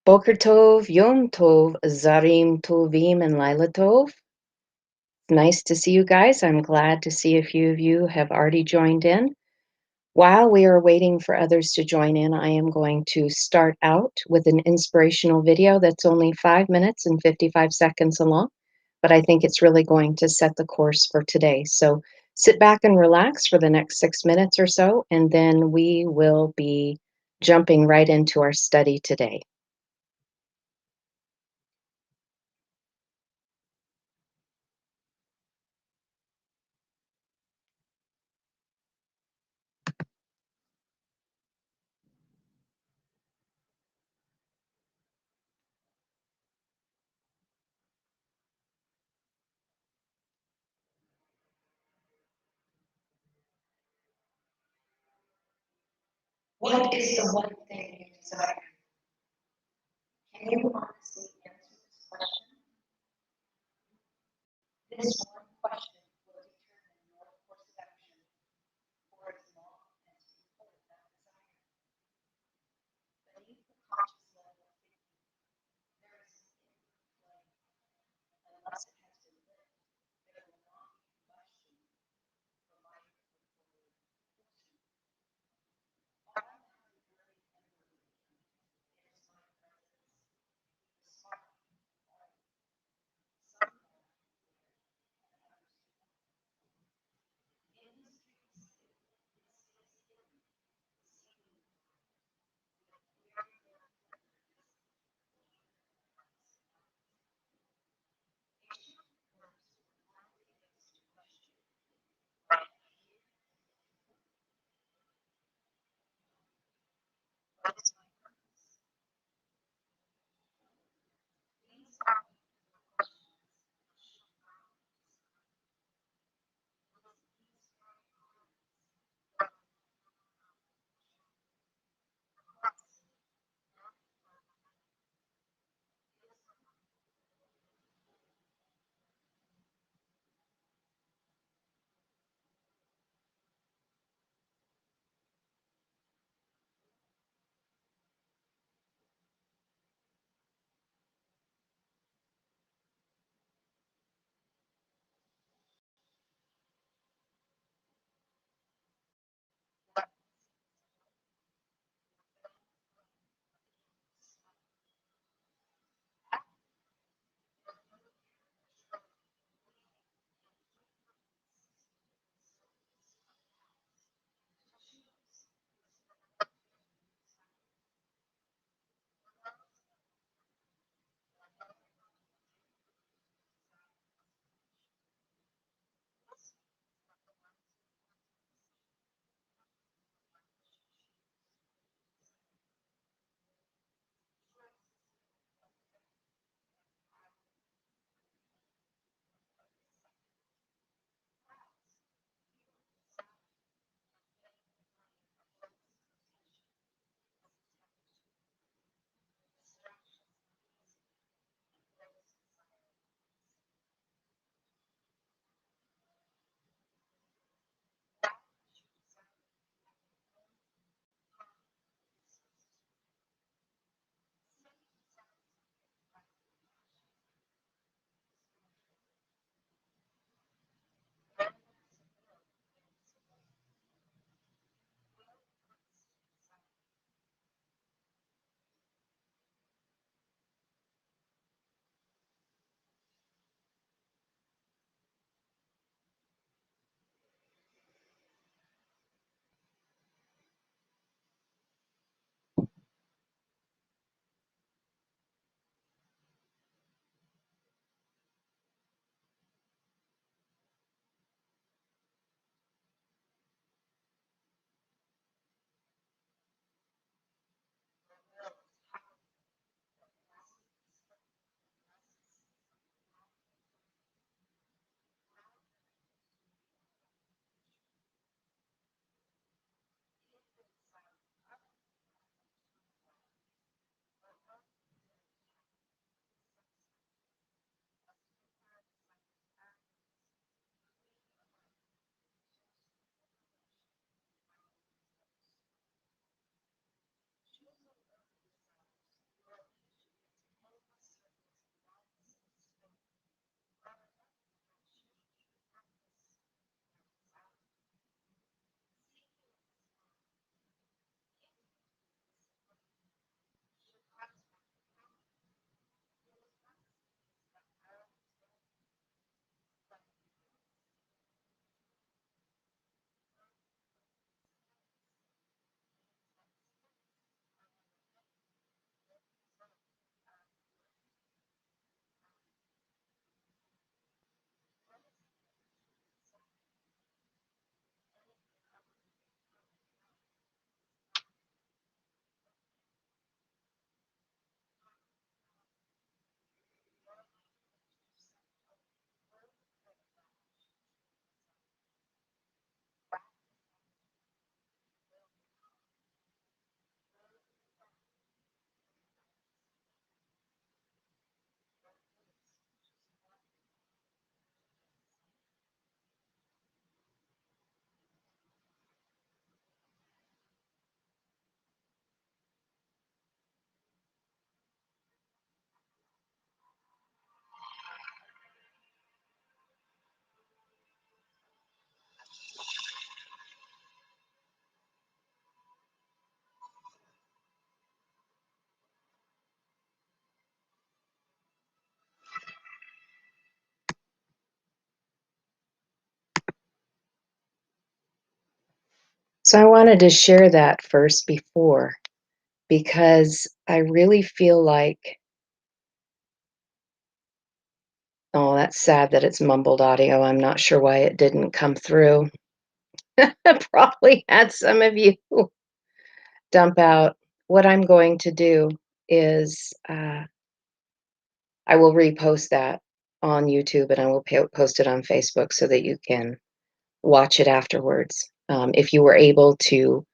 Boker Tov, Yom Tov, Zarim Tovim, and Lila Tov. Nice to see you guys. I'm glad to see a few of you have already joined in. While we are waiting for others to join in, I am going to start out with an inspirational video that's only 5 minutes and 55 seconds long, but I think it's really going to set the course for today. So sit back and relax for the next 6 minutes or so, and then we will be jumping right into our study today. What is the one thing you desire? Can you honestly answer this question? This one question will determine your course of action for as long as you hold that desire. Beneath the conscious level of thinking, there is an inward flame. Unless it has been lit, there will not be combustion for life or forward fortune. While I have the ability ever weakened, it is my presence, the spark of life. Some know and others do not. In this case, it stays hidden, seemingly blind, with very little tenderness, even in the hearts of others. So I wanted to share that first before, because I really feel like, oh, that's sad that it's mumbled audio. I'm not sure why it didn't come through. I probably had some of you dump out. What I'm going to do is I will repost that on YouTube and I will post it on Facebook so that you can watch it afterwards. If you were able to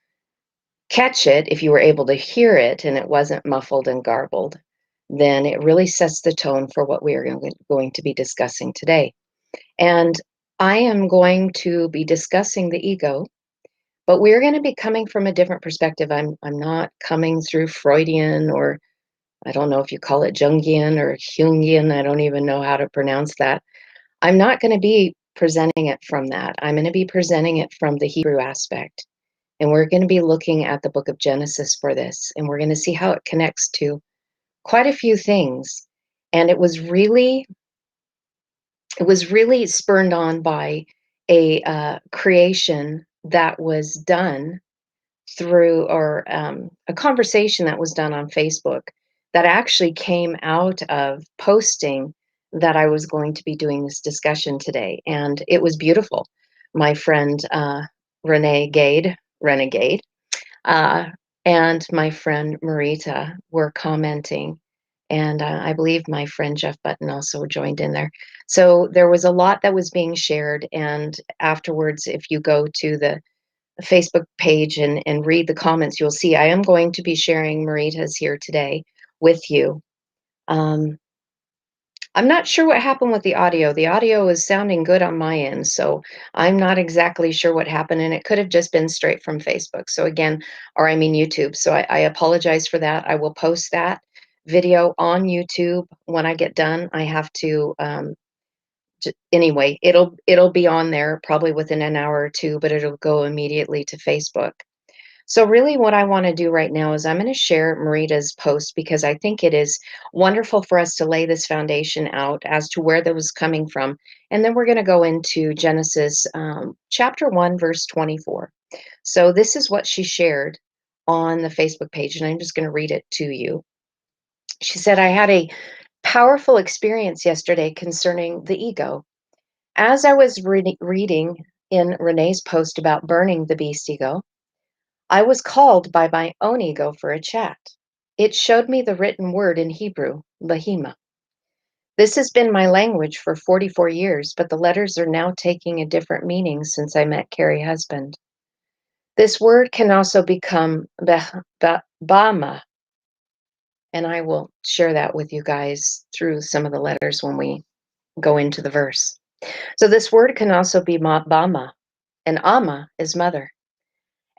catch it, if you were able to hear it and it wasn't muffled and garbled, then it really sets the tone for what we are going to be discussing today. And I am going to be discussing the ego, but we're going to be coming from a different perspective. I'm not coming through Freudian, or I don't know if you call it Jungian or Jungian. I don't even know how to pronounce that. I'm not going to be presenting it from that. I'm going to be presenting it from the Hebrew aspect. And we're going to be looking at the book of Genesis for this, and we're going to see how it connects to quite a few things. And it was really spurned on by a creation that was done through, or a conversation that was done on Facebook that actually came out of posting that I was going to be doing this discussion today. And it was beautiful. My friend Renegade, uh, and my friend Marita were commenting. And I believe my friend Jeff Button also joined in there. So there was a lot that was being shared. And afterwards, if you go to the Facebook page and read the comments, you'll see I am going to be sharing Marita's here today with you. Um, I'm not sure what happened with the audio. The audio is sounding good on my end, so I'm not exactly sure what happened, and it could have just been straight from Facebook. So again, or I mean YouTube. So I apologize for that. I will post that video on YouTube when I get done. I have to anyway. It'll be on there probably within an hour or two, but it'll go immediately to Facebook. So really what I want to do right now is I'm going to share Marita's post because I think it is wonderful for us to lay this foundation out as to where that was coming from. And then we're going to go into Genesis chapter 1, verse 24. So this is what she shared on the Facebook page, and I'm just going to read it to you. She said, I had a powerful experience yesterday concerning the ego. As I was reading in Renee's post about burning the beast ego, I was called by my own ego for a chat. It showed me the written word in Hebrew, Bahima. This has been my language for 44 years, but the letters are now taking a different meaning since I met Carrie husband. This word can also become Bama, and I will share that with you guys through some of the letters when we go into the verse. So this word can also be Bama, and Ama is mother.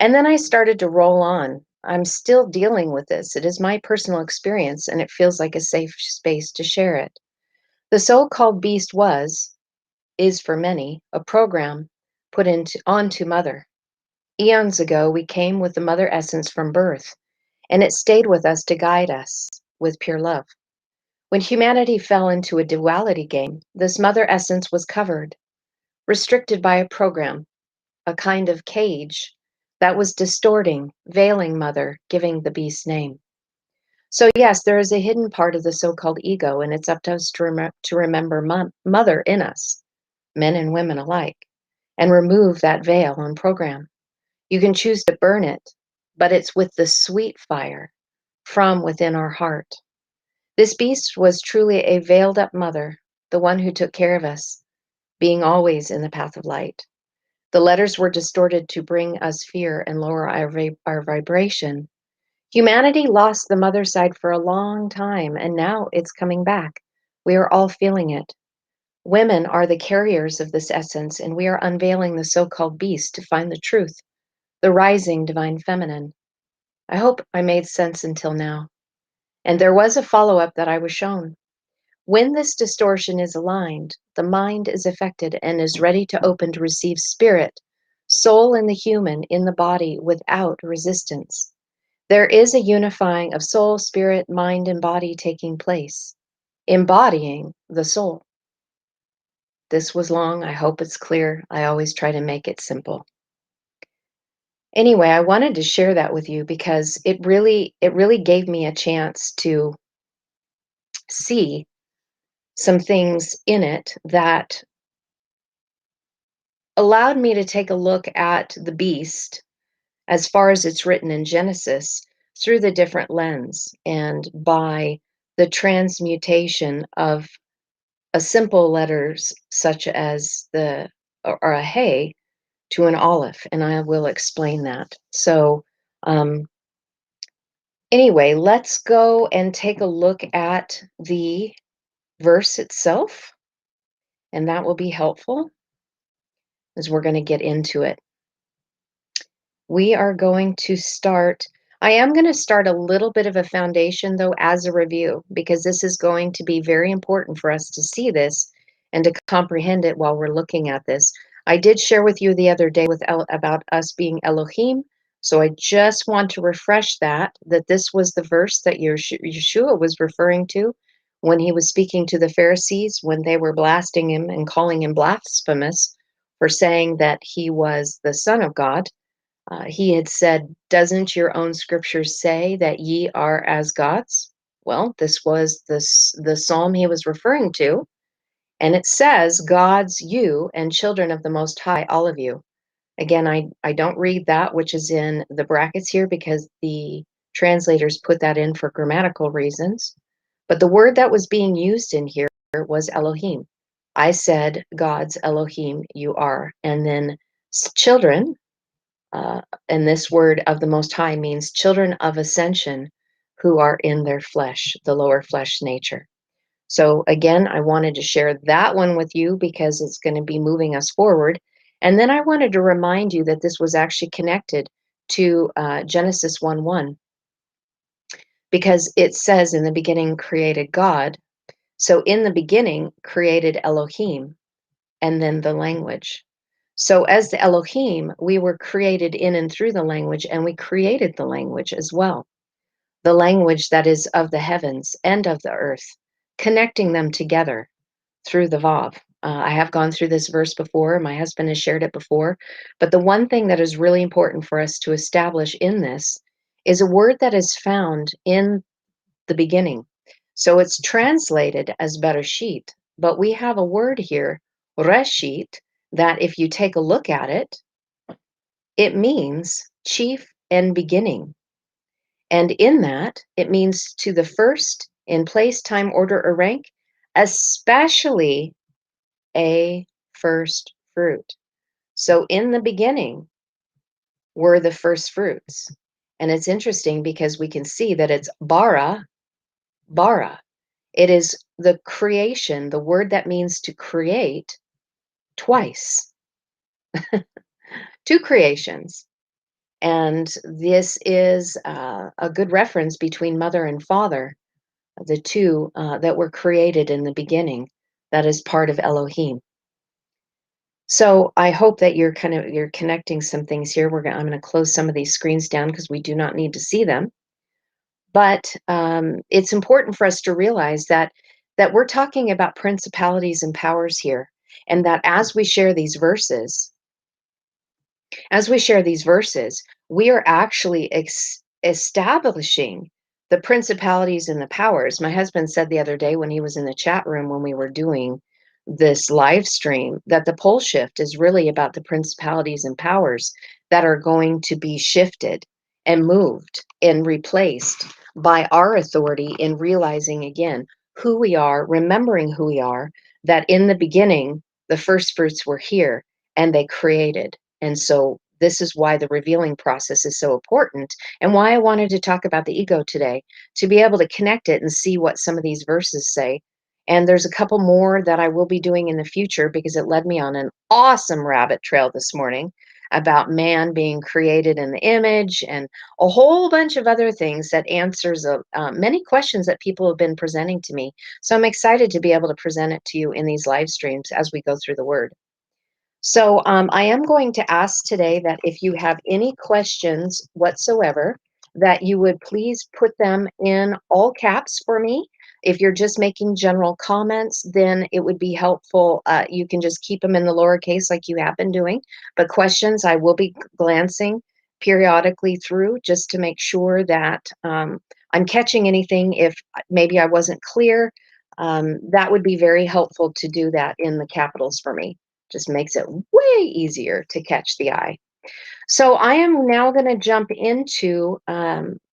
And then I started to roll on. I'm still dealing with this. It is my personal experience, and it feels like a safe space to share it. The so-called beast is for many, a program put onto mother. Eons ago, we came with the mother essence from birth, and it stayed with us to guide us with pure love. When humanity fell into a duality game, this mother essence was covered, restricted by a program, a kind of cage that was distorting, veiling mother, giving the beast name. So yes, there is a hidden part of the so-called ego, and it's up to us to remember mother in us, men and women alike, and remove that veil and program. You can choose to burn it, but it's with the sweet fire from within our heart. This beast was truly a veiled up mother, the one who took care of us, being always in the path of light. The letters were distorted to bring us fear and lower our vibration. Humanity lost the mother side for a long time, and now it's coming back. We are all feeling it. Women are the carriers of this essence, and we are unveiling the so-called beast to find the truth, the rising divine feminine. I hope I made sense until now. And there was a follow-up that I was shown. When this distortion is aligned, the mind is affected and is ready to open to receive spirit, soul in the human, in the body without resistance. There is a unifying of soul, spirit, mind, and body taking place, embodying the soul. This was long. I hope it's clear. I always try to make it simple. Anyway, I wanted to share that with you because it really gave me a chance to see some things in it that allowed me to take a look at the beast as far as it's written in Genesis through the different lens and by the transmutation of a simple letters such as the or a hey to an olive, and I will explain that. So, um, anyway, let's go and take a look at the verse itself, and that will be helpful as we're going to get into it. We are going to start. I am going to start a little bit of a foundation, though, as a review, because this is going to be very important for us to see this and to comprehend it while we're looking at this. I did share with you the other day about us being Elohim, so I just want to refresh that this was the verse that Yeshua was referring to when he was speaking to the Pharisees when they were blasting him and calling him blasphemous for saying that he was the Son of God. He had said, "Doesn't your own scriptures say that ye are as gods?" Well, this was the psalm he was referring to, and it says, "Gods, you and children of the Most High, all of you." Again, I don't read that which is in the brackets here because the translators put that in for grammatical reasons. But the word that was being used in here was Elohim. I said, "Gods, Elohim, you are," and then children. And this word of the Most High means children of ascension who are in their flesh, the lower flesh nature. So, again, I wanted to share that one with you because it's going to be moving us forward. And then I wanted to remind you that this was actually connected to Genesis 1:1 because it says, "In the beginning created God." So, in the beginning created Elohim and then the language. So, as the Elohim, we were created in and through the language, and we created the language as well. The language that is of the heavens and of the earth, connecting them together through the Vav. I have gone through this verse before. My husband has shared it before. But the one thing that is really important for us to establish in this is a word that is found in the beginning. So it's translated as Bereshit, but we have a word here, Reshit, that if you take a look at it, it means chief and beginning. And in that, it means to the first in place, time, order, or rank, especially a first fruit. So in the beginning were the first fruits. And it's interesting because we can see that it's bara. It is the creation, the word that means to create twice, two creations. And this is a good reference between mother and father, the two that were created in the beginning. That is part of Elohim. So I hope that you're connecting some things here. I'm going to close some of these screens down because we do not need to see them. But it's important for us to realize that we're talking about principalities and powers here, and that as we share these verses, we are actually establishing the principalities and the powers. My husband said the other day when he was in the chat room when we were doing this live stream that the pole shift is really about the principalities and powers that are going to be shifted and moved and replaced by our authority in realizing again who we are, remembering who we are, that in the beginning, the first fruits were here and they created. And so this is why the revealing process is so important and why I wanted to talk about the ego today, to be able to connect it and see what some of these verses say. And there's a couple more that I will be doing in the future because it led me on an awesome rabbit trail this morning about man being created in the image and a whole bunch of other things that answers many questions that people have been presenting to me. So I'm excited to be able to present it to you in these live streams as we go through the word. So I am going to ask today that if you have any questions whatsoever, that you would please put them in all caps for me. If you're just making general comments, then it would be helpful. You can just keep them in the lowercase like you have been doing. But questions, I will be glancing periodically through just to make sure that I'm catching anything. If maybe I wasn't clear, that would be very helpful to do that in the capitals for me. Just makes it way easier to catch the eye. So I am now going to jump into,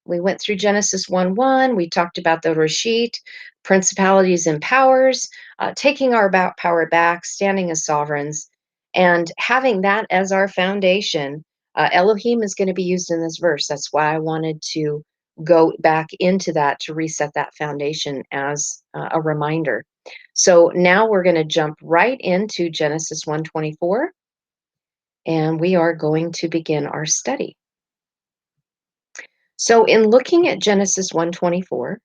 we went through Genesis 1:1. We talked about the Reshit, principalities and powers, taking our power back, standing as sovereigns, and having that as our foundation. Elohim is going to be used in this verse. That's why I wanted to go back into that to reset that foundation as a reminder. So now we're going to jump right into Genesis 1:24. And we are going to begin our study. So in looking at Genesis 1:24,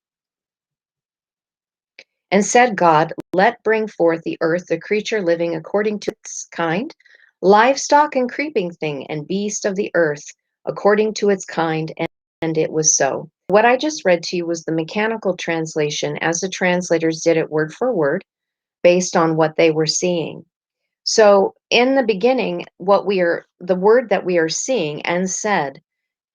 and said God, let bring forth the earth the creature living according to its kind, livestock and creeping thing, and beast of the earth according to its kind, and it was so. What I just read to you was the mechanical translation as the translators did it word for word based on what they were seeing. So in the beginning, the word that we are seeing and said,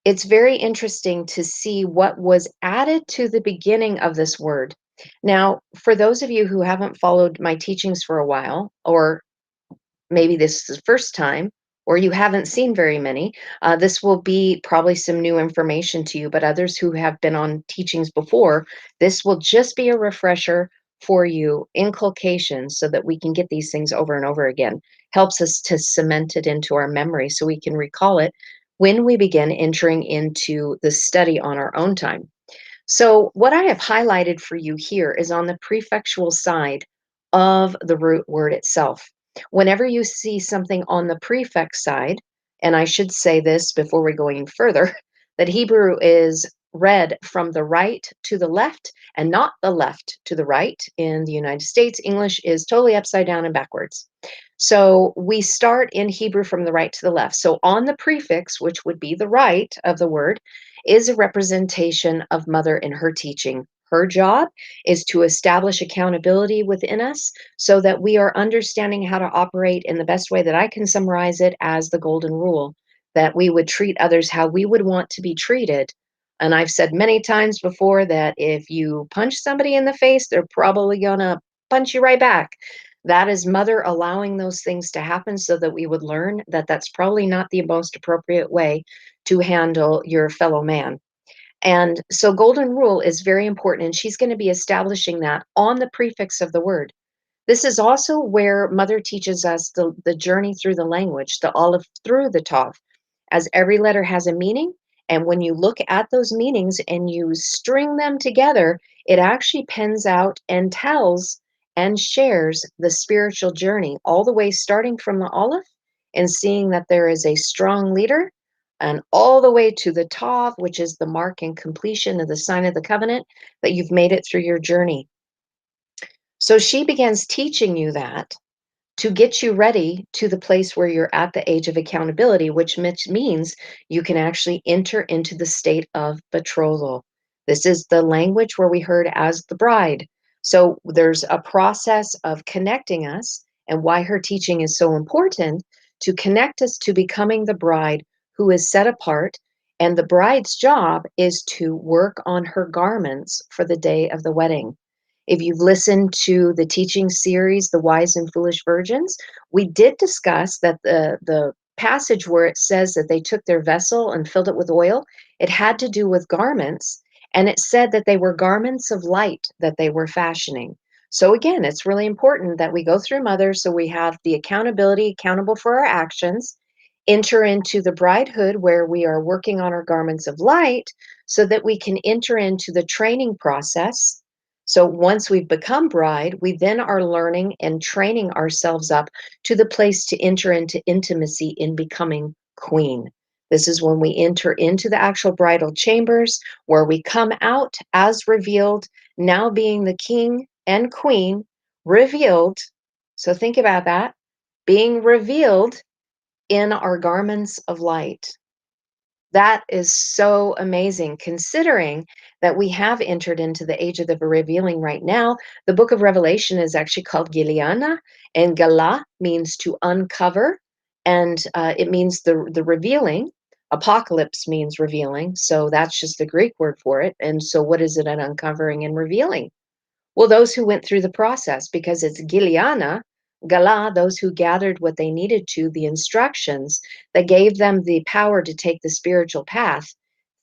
it's very interesting to see what was added to the beginning of this word. Now, for those of you who haven't followed my teachings for a while, or maybe this is the first time, or you haven't seen very many, this will be probably some new information to you, but others who have been on teachings before, this will just be a refresher for you, inculcation, so that we can get these things over and over again. Helps us to cement it into our memory so we can recall it when we begin entering into the study on our own time. So what I have highlighted for you here is on the prefixual side of the root word itself. Whenever you see something on the prefix side, and I should say this before we go any further, that Hebrew is read from the right to the left and not the left to the right. In the United States, English is totally upside down and backwards. So we start in Hebrew from the right to the left. So on the prefix, which would be the right of the word, is a representation of mother in her teaching. Her job is to establish accountability within us so that we are understanding how to operate in the best way that I can summarize it as the golden rule, that we would treat others how we would want to be treated. And I've said many times before that if you punch somebody in the face, they're probably going to punch you right back. That is mother allowing those things to happen so that we would learn that that's probably not the most appropriate way to handle your fellow man. And so golden rule is very important, and she's going to be establishing that on the prefix of the word. This is also where mother teaches us the journey through the language, the olive through the tav, as every letter has a meaning. And when you look at those meanings and you string them together, it actually pens out and tells and shares the spiritual journey all the way starting from the olive and seeing that there is a strong leader and all the way to the tav, which is the mark and completion of the sign of the covenant, that you've made it through your journey. So she begins teaching you that to get you ready to the place where you're at the age of accountability, which means you can actually enter into the state of betrothal. This is the language where we heard as the bride. So there's a process of connecting us, and why her teaching is so important to connect us to becoming the bride who is set apart. And the bride's job is to work on her garments for the day of the wedding. If you've listened to the teaching series, The Wise and Foolish Virgins, we did discuss that the passage where it says that they took their vessel and filled it with oil, it had to do with garments, and it said that they were garments of light that they were fashioning. So again, it's really important that we go through mother so we have the accountability, accountable for our actions, enter into the bridehood where we are working on our garments of light so that we can enter into the training process. So once we've become bride, we then are learning and training ourselves up to the place to enter into intimacy in becoming queen. This is when we enter into the actual bridal chambers where we come out as revealed, now being the king and queen, revealed. So think about that, being revealed in our garments of light. That is so amazing, considering that we have entered into the age of the revealing right now. The book of Revelation is actually called Giliana, and Gala means to uncover, and it means the revealing. Apocalypse means revealing, so that's just the Greek word for it. And so what is it an uncovering and revealing? Well, those who went through the process, because it's Giliana, Gala, those who gathered what they needed to, the instructions that gave them the power to take the spiritual path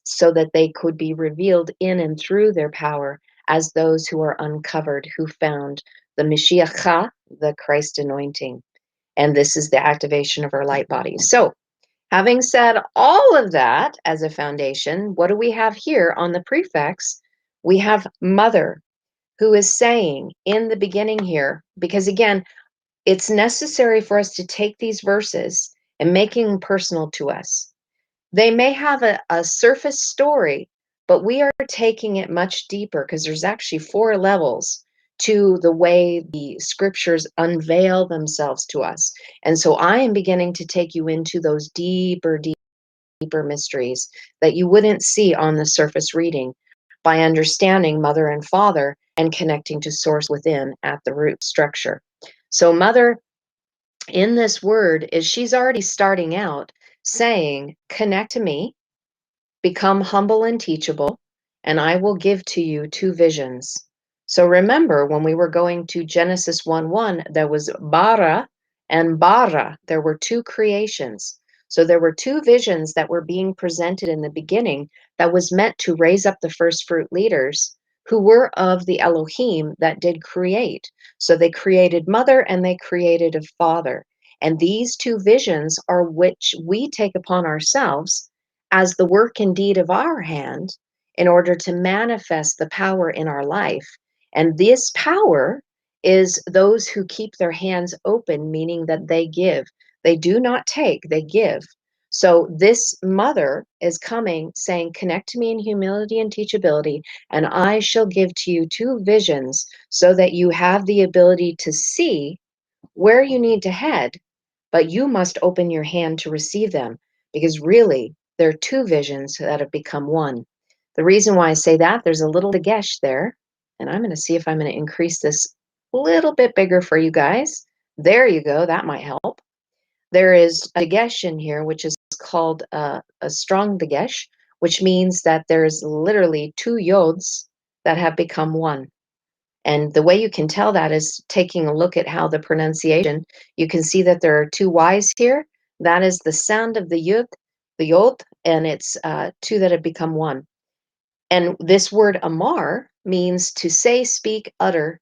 so that they could be revealed in and through their power as those who are uncovered, who found the Mashiach, the Christ anointing. And this is the activation of our light bodies. So, having said all of that as a foundation, what do we have here on the prefix? We have mother, who is saying in the beginning here, because again, it's necessary for us to take these verses and making them personal to us. They may have a surface story, but we are taking it much deeper because there's actually 4 levels to the way the scriptures unveil themselves to us. And so I am beginning to take you into those deeper mysteries that you wouldn't see on the surface reading by understanding mother and father and connecting to source within at the root structure. So mother in this word is she's already starting out saying, connect to me, become humble and teachable, and I will give to you 2 visions. So remember, when we were going to Genesis 1:1, there was bara and bara. There were 2 creations. So there were 2 visions that were being presented in the beginning that was meant to raise up the first fruit leaders who were of the Elohim that did create. So they created mother and they created a father. And these 2 visions are which we take upon ourselves as the work and deed of our hand in order to manifest the power in our life. And this power is those who keep their hands open, meaning that they give. They do not take, they give. So this mother is coming saying, connect to me in humility and teachability, and I shall give to you 2 visions so that you have the ability to see where you need to head, but you must open your hand to receive them, because really there are 2 visions that have become one. The reason why I say that, there's a little dagesh there, and I'm going to see if I'm going to increase this a little bit bigger for you guys. There you go, that might help. There is a dagesh in here, which is called a strong dagesh, which means that there's literally 2 yods that have become one. And the way you can tell that is taking a look at how the pronunciation, you can see that there are 2 Y's here. That is the sound of the yod, and it's 2 that have become one. And this word amar means to say, speak, utter,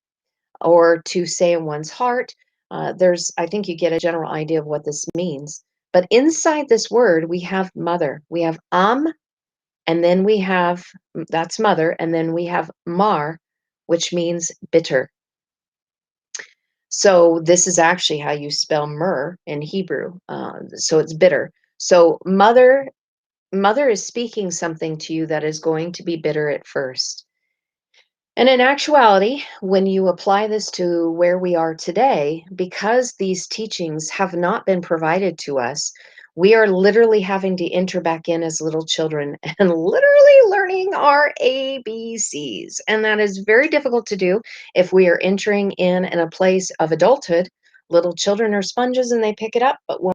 or to say in one's heart. I think you get a general idea of what this means. But inside this word, we have mother. We have and then we have, that's mother, and then we have mar, which means bitter. So this is actually how you spell myrrh in Hebrew. So it's bitter. So mother is speaking something to you that is going to be bitter at first. And in actuality, when you apply this to where we are today, because these teachings have not been provided to us, we are literally having to enter back in as little children and literally learning our ABCs. And that is very difficult to do if we are entering in a place of adulthood. Little children are sponges and they pick it up. But when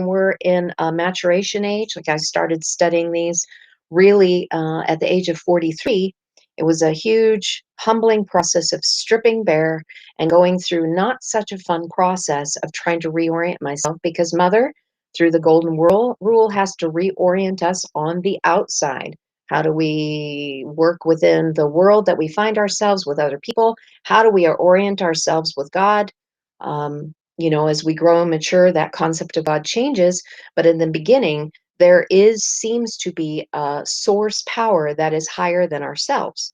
we're in a maturation age, like I started studying these really at the age of 43, it was a huge humbling process of stripping bare and going through not such a fun process of trying to reorient myself, because mother, through the golden rule, has to reorient us on the outside. How do we work within the world that we find ourselves with other people? How do we orient ourselves with God? As we grow and mature, that concept of God changes. But in the beginning, there seems to be a source power that is higher than ourselves.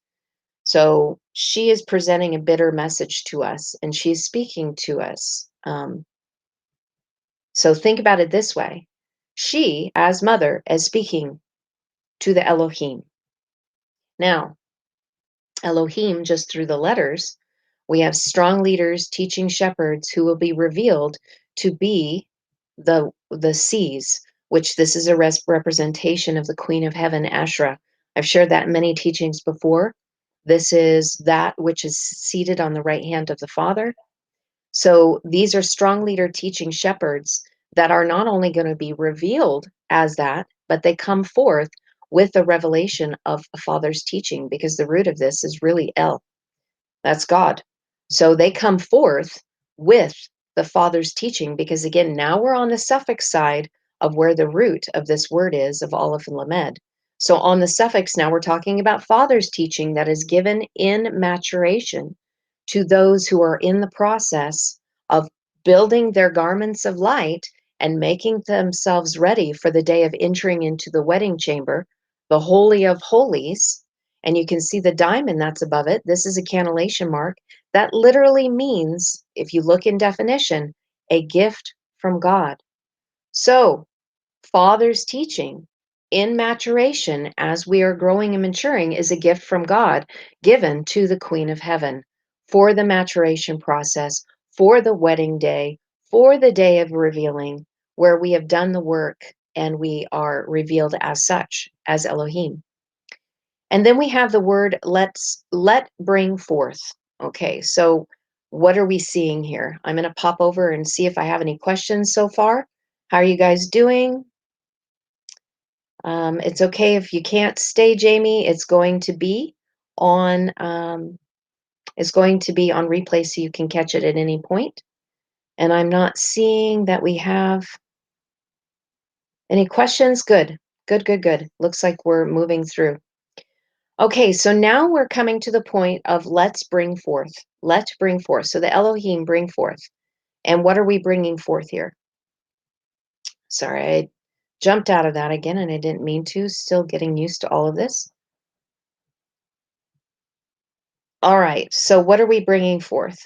So she is presenting a bitter message to us, and she's speaking to us. So think about it this way. She, as mother, is speaking to the Elohim. Now, Elohim, just through the letters, we have strong leaders, teaching shepherds who will be revealed to be the seas, which this is a representation of the Queen of Heaven, Asherah. I've shared that in many teachings before. This is that which is seated on the right hand of the Father. So these are strong leader teaching shepherds that are not only going to be revealed as that, but they come forth with the revelation of a Father's teaching, because the root of this is really El. That's God. So they come forth with the Father's teaching, because again, now we're on the suffix side of where the root of this word is, of Aleph and Lamed. So on the suffix, now we're talking about Father's teaching that is given in maturation to those who are in the process of building their garments of light and making themselves ready for the day of entering into the wedding chamber, the Holy of Holies. And you can see the diamond that's above it. This is a cannellation mark. That literally means, if you look in definition, a gift from God. So, Father's teaching in maturation as we are growing and maturing is a gift from God given to the Queen of Heaven for the maturation process, for the wedding day, for the day of revealing, where we have done the work and we are revealed as such, as Elohim. And then we have the word let bring forth. Okay, so what are we seeing here? I'm going to pop over and see if I have any questions so far. How are you guys doing? It's okay if you can't stay, Jamie. It's going to be on replay, so you can catch it at any point. And I'm not seeing that we have any questions. Good, good, good, good. Looks like we're moving through. Okay, so now we're coming to the point of let's bring forth. Let's bring forth. So the Elohim bring forth. And what are we bringing forth here? Sorry, I jumped out of that again and I didn't mean to. Still getting used to all of this. All right, so what are we bringing forth?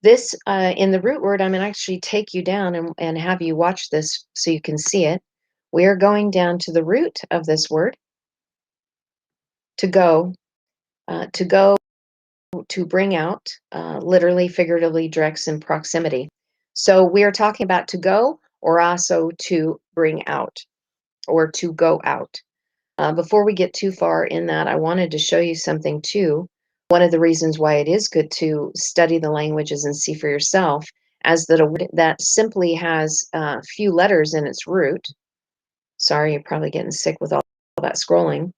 This, in the root word, I'm going to actually take you down and have you watch this so you can see it. We are going down to the root of this word, to go, to bring out, literally, figuratively, directs in proximity. So we are talking about to go, or also to bring out, or to go out. Before we get too far in that, I wanted to show you something too. One of the reasons why it is good to study the languages and see for yourself, as that a word that simply has a few letters in its root. Sorry, you're probably getting sick with all that scrolling.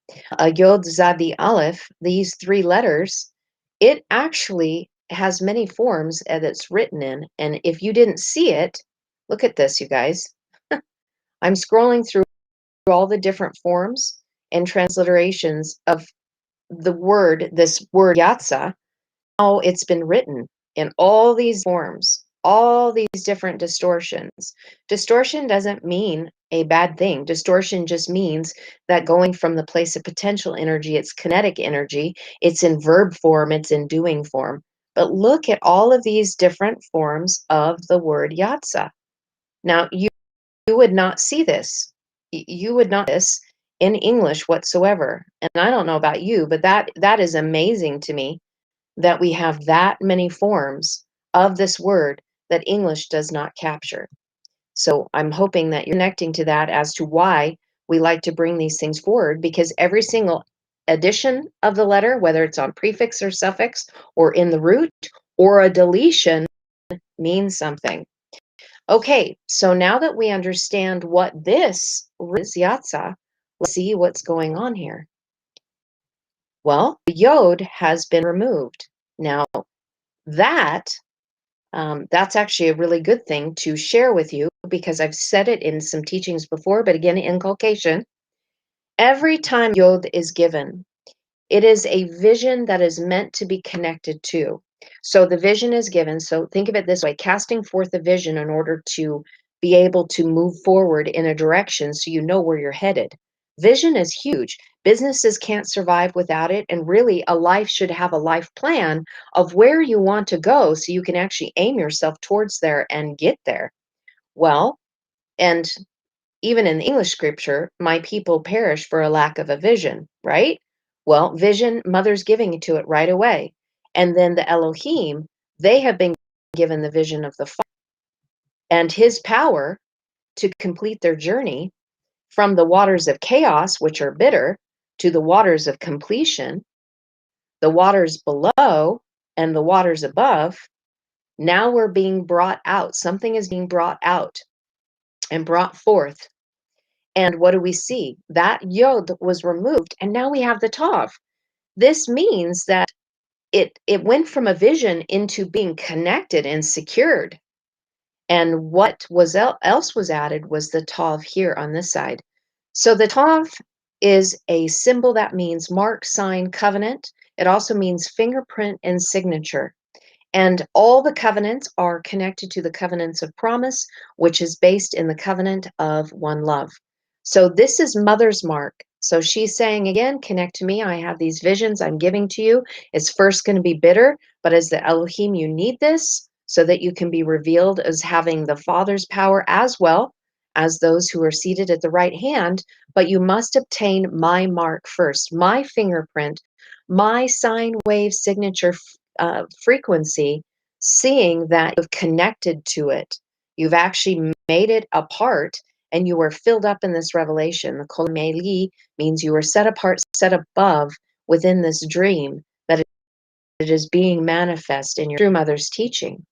Yod, Zadi, Aleph, these three letters, it actually has many forms that it's written in. And if you didn't see it, look at this, you guys. I'm scrolling through all the different forms and transliterations of this word yatsa, how it's been written in all these forms, all these different distortions. Distortion doesn't mean a bad thing. Distortion just means that going from the place of potential energy, it's kinetic energy, it's in verb form, it's in doing form. But look at all of these different forms of the word yatsa. Now, you would not see this. You would not see this in English whatsoever. And I don't know about you, but that is amazing to me, that we have that many forms of this word that English does not capture. So I'm hoping that you're connecting to that as to why we like to bring these things forward, because every single addition of the letter, whether it's on prefix or suffix or in the root or a deletion, means something. Okay, so now that we understand what this is, yatsa, let's see what's going on here. Well, the yod has been removed. Now, that's actually a really good thing to share with you, because I've said it in some teachings before, but again, inculcation. Every time yod is given, it is a vision that is meant to be connected to. So the vision is given. So think of it this way, casting forth a vision in order to be able to move forward in a direction so you know where you're headed. Vision is huge. Businesses can't survive without it. And really, a life should have a life plan of where you want to go so you can actually aim yourself towards there and get there. Well, and even in the English scripture, my people perish for a lack of a vision, right? Well, vision, mother's giving it to it right away. And then the Elohim, they have been given the vision of the Father and his power to complete their journey from the waters of chaos, which are bitter, to the waters of completion, the waters below and the waters above. Now we're being brought out. Something is being brought out and brought forth. And what do we see? That yod was removed, and now we have the tav. This means that it went from a vision into being connected and secured. And what was else was added was the tav here on this side. So the tav is a symbol that means mark, sign, covenant. It also means fingerprint and signature. And all the covenants are connected to the covenants of promise, which is based in the covenant of one love. So this is mother's mark. So she's saying again, connect to me. I have these visions I'm giving to you. It's first going to be bitter, but as the Elohim, you need this so that you can be revealed as having the Father's power as well as those who are seated at the right hand. But you must obtain my mark first, my fingerprint, my sine wave signature frequency, seeing that you've connected to it. You've actually made it a part, and you were filled up in this revelation. The Kol Meli means you were set apart, set above within this dream that it is being manifest in your true mother's teaching.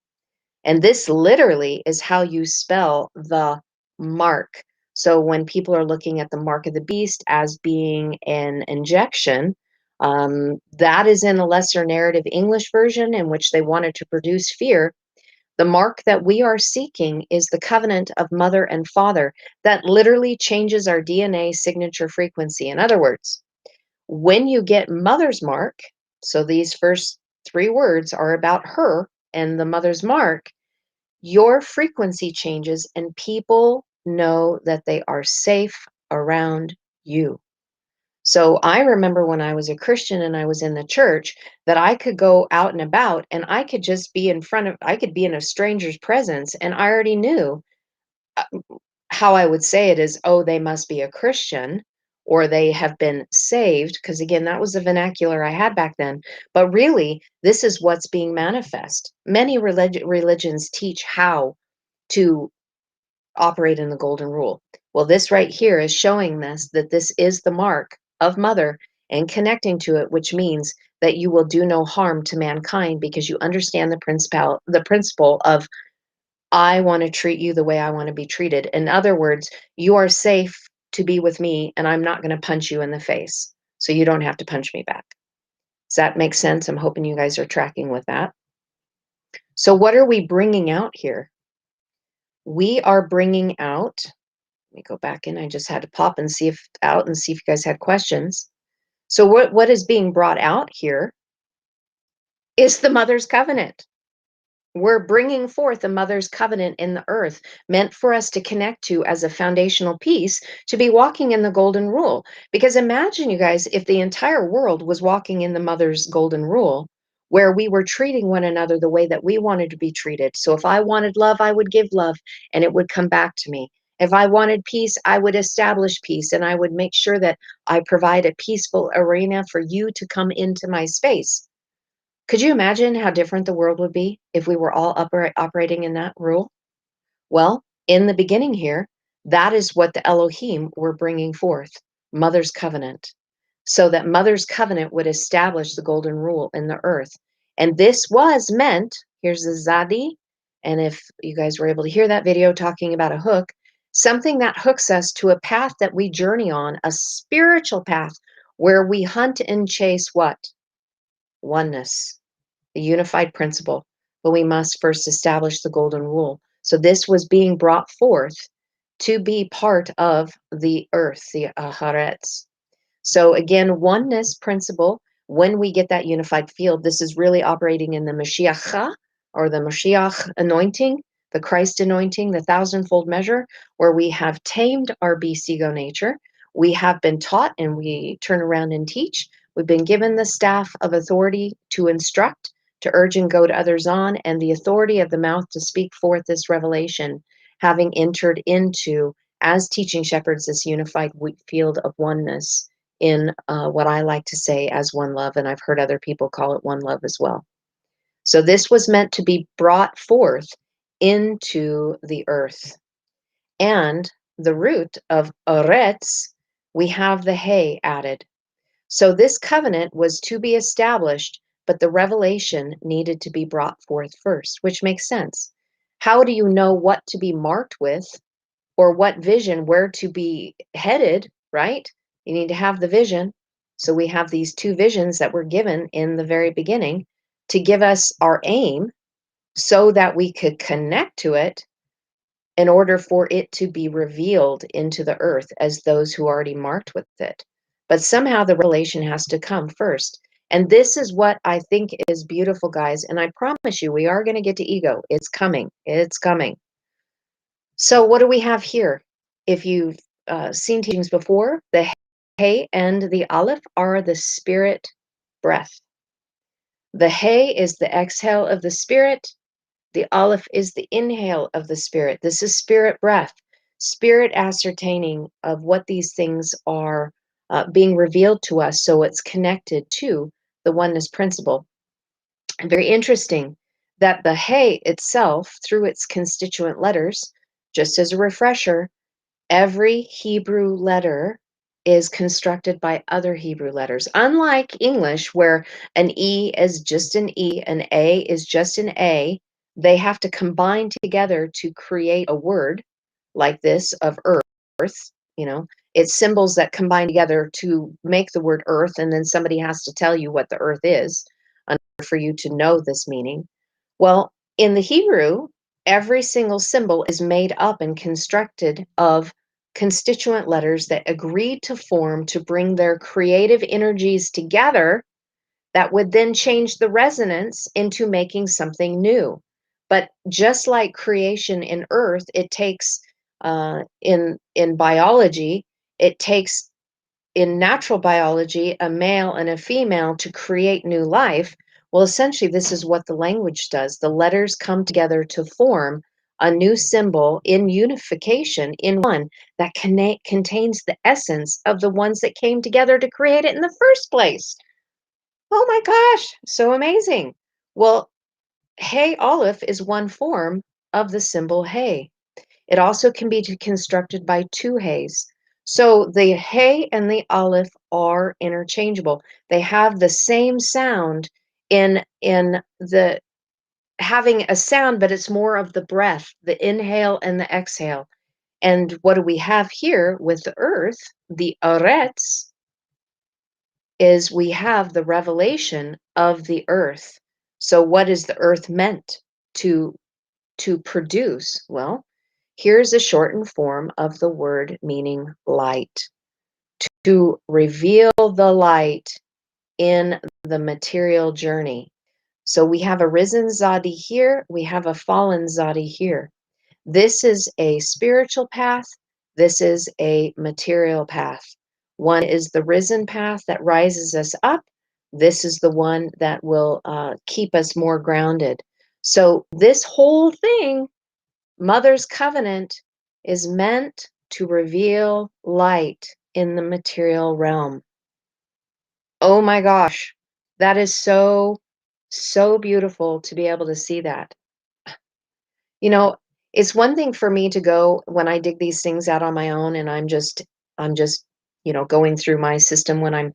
And this literally is how you spell the mark. So when people are looking at the mark of the beast as being an injection, that is in a lesser narrative English version in which they wanted to produce fear. The mark that we are seeking is the covenant of mother and father that literally changes our DNA signature frequency. In other words, when you get mother's mark, so these first three words are about her and the mother's mark, your frequency changes and people know that they are safe around you. So I remember when I was a Christian and I was in the church that I could go out and about and I could just be I could be in a stranger's presence and I already knew uh, how I would say it is, oh, they must be a Christian or they have been saved. Because again, that was the vernacular I had back then. But really, this is what's being manifest. Many religions teach how to operate in the golden rule. Well, this right here is showing this, that this is the mark of mother and connecting to it, which means that you will do no harm to mankind because you understand the principle of I want to treat you the way I want to be treated. In other words, you are safe to be with me and I'm not going to punch you in the face. So you don't have to punch me back. Does that make sense? I'm hoping you guys are tracking with that. So what are we bringing out here? We are bringing out, let me go back in. I just had to pop and see if you guys had questions. So what is being brought out here is the mother's covenant. We're bringing forth a mother's covenant in the earth, meant for us to connect to as a foundational piece to be walking in the golden rule. Because imagine, you guys, if the entire world was walking in the mother's golden rule, where we were treating one another the way that we wanted to be treated. So if I wanted love, I would give love and it would come back to me. If I wanted peace, I would establish peace and I would make sure that I provide a peaceful arena for you to come into my space. Could you imagine how different the world would be if we were all operating in that rule? Well, in the beginning here, that is what the Elohim were bringing forth, Mother's Covenant, so that Mother's Covenant would establish the golden rule in the earth. And this was meant, here's the Zadi, and if you guys were able to hear that video talking about a hook, something that hooks us to a path that we journey on, a spiritual path where we hunt and chase what? Oneness, the unified principle, but we must first establish the golden rule. So this was being brought forth to be part of the earth, the Aharetz. So again, oneness principle, when we get that unified field, this is really operating in the Mashiach or the Mashiach anointing, the Christ anointing, the thousandfold measure, where we have tamed our beast ego nature. We have been taught and we turn around and teach. We've been given the staff of authority to instruct, to urge and goad others on, and the authority of the mouth to speak forth this revelation, having entered into, as teaching shepherds, this unified field of oneness in what I like to say as one love, and I've heard other people call it one love as well. So this was meant to be brought forth into the earth. And the root of Oretz, we have the hay added. So this covenant was to be established, but the revelation needed to be brought forth first, which makes sense. How do you know what to be marked with or what vision, where to be headed, right? You need to have the vision. So we have these two visions that were given in the very beginning to give us our aim so that we could connect to it in order for it to be revealed into the earth as those who already marked with it. But somehow the revelation has to come first. And this is what I think is beautiful, guys. And I promise you, we are going to get to ego. It's coming. It's coming. So, what do we have here? If you've seen teachings before, the Hey and the Aleph are the spirit breath. The Hey is the exhale of the spirit. The Aleph is the inhale of the spirit. This is spirit breath, spirit ascertaining of what these things are being revealed to us, so it's connected to the oneness principle. And very interesting that the Hey itself, through its constituent letters, just as a refresher, every Hebrew letter is constructed by other Hebrew letters. Unlike English, where an E is just an E, an A is just an A, they have to combine together to create a word like this of earth. You know, it's symbols that combine together to make the word earth, and then somebody has to tell you what the earth is in order for you to know this meaning. Well, in the Hebrew, every single symbol is made up and constructed of constituent letters that agreed to form to bring their creative energies together that would then change the resonance into making something new. But just like creation in earth, it takes in biology, it takes in natural biology a male and a female to create new life. Well, essentially, this is what the language does. The letters come together to form a new symbol in unification in one that contains the essence of the ones that came together to create it in the first place. Oh my gosh, so amazing. Well, Hey Aleph is one form of the symbol Hey. It also can be constructed by two Heys. So the Hey and the Aleph are interchangeable. They have the same sound in the having a sound, but it's more of the breath, the inhale and the exhale. And what do we have here with the earth? The Aretz is we have the revelation of the earth. So what is the earth meant to produce? Well, here's a shortened form of the word meaning light. To reveal the light in the material journey. So we have a risen Zadi here, we have a fallen Zadi here. This is a spiritual path, this is a material path. One is the risen path that rises us up. This is the one that will keep us more grounded. So this whole thing, Mother's Covenant, is meant to reveal light in the material realm. Oh my gosh, that is so, so beautiful to be able to see that. You know, it's one thing for me to go when I dig these things out on my own and I'm just, going through my system when I'm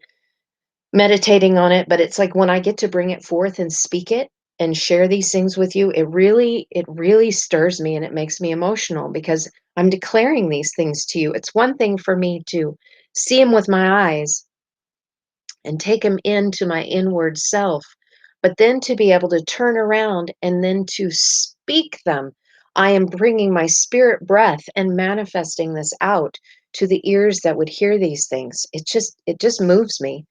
meditating on it, but it's like when I get to bring it forth and speak it and share these things with you, it really stirs me and it makes me emotional because I'm declaring these things to you. It's one thing for me to see them with my eyes and take them into my inward self, but then to be able to turn around and then to speak them. I am bringing my spirit breath and manifesting this out to the ears that would hear these things. It just moves me.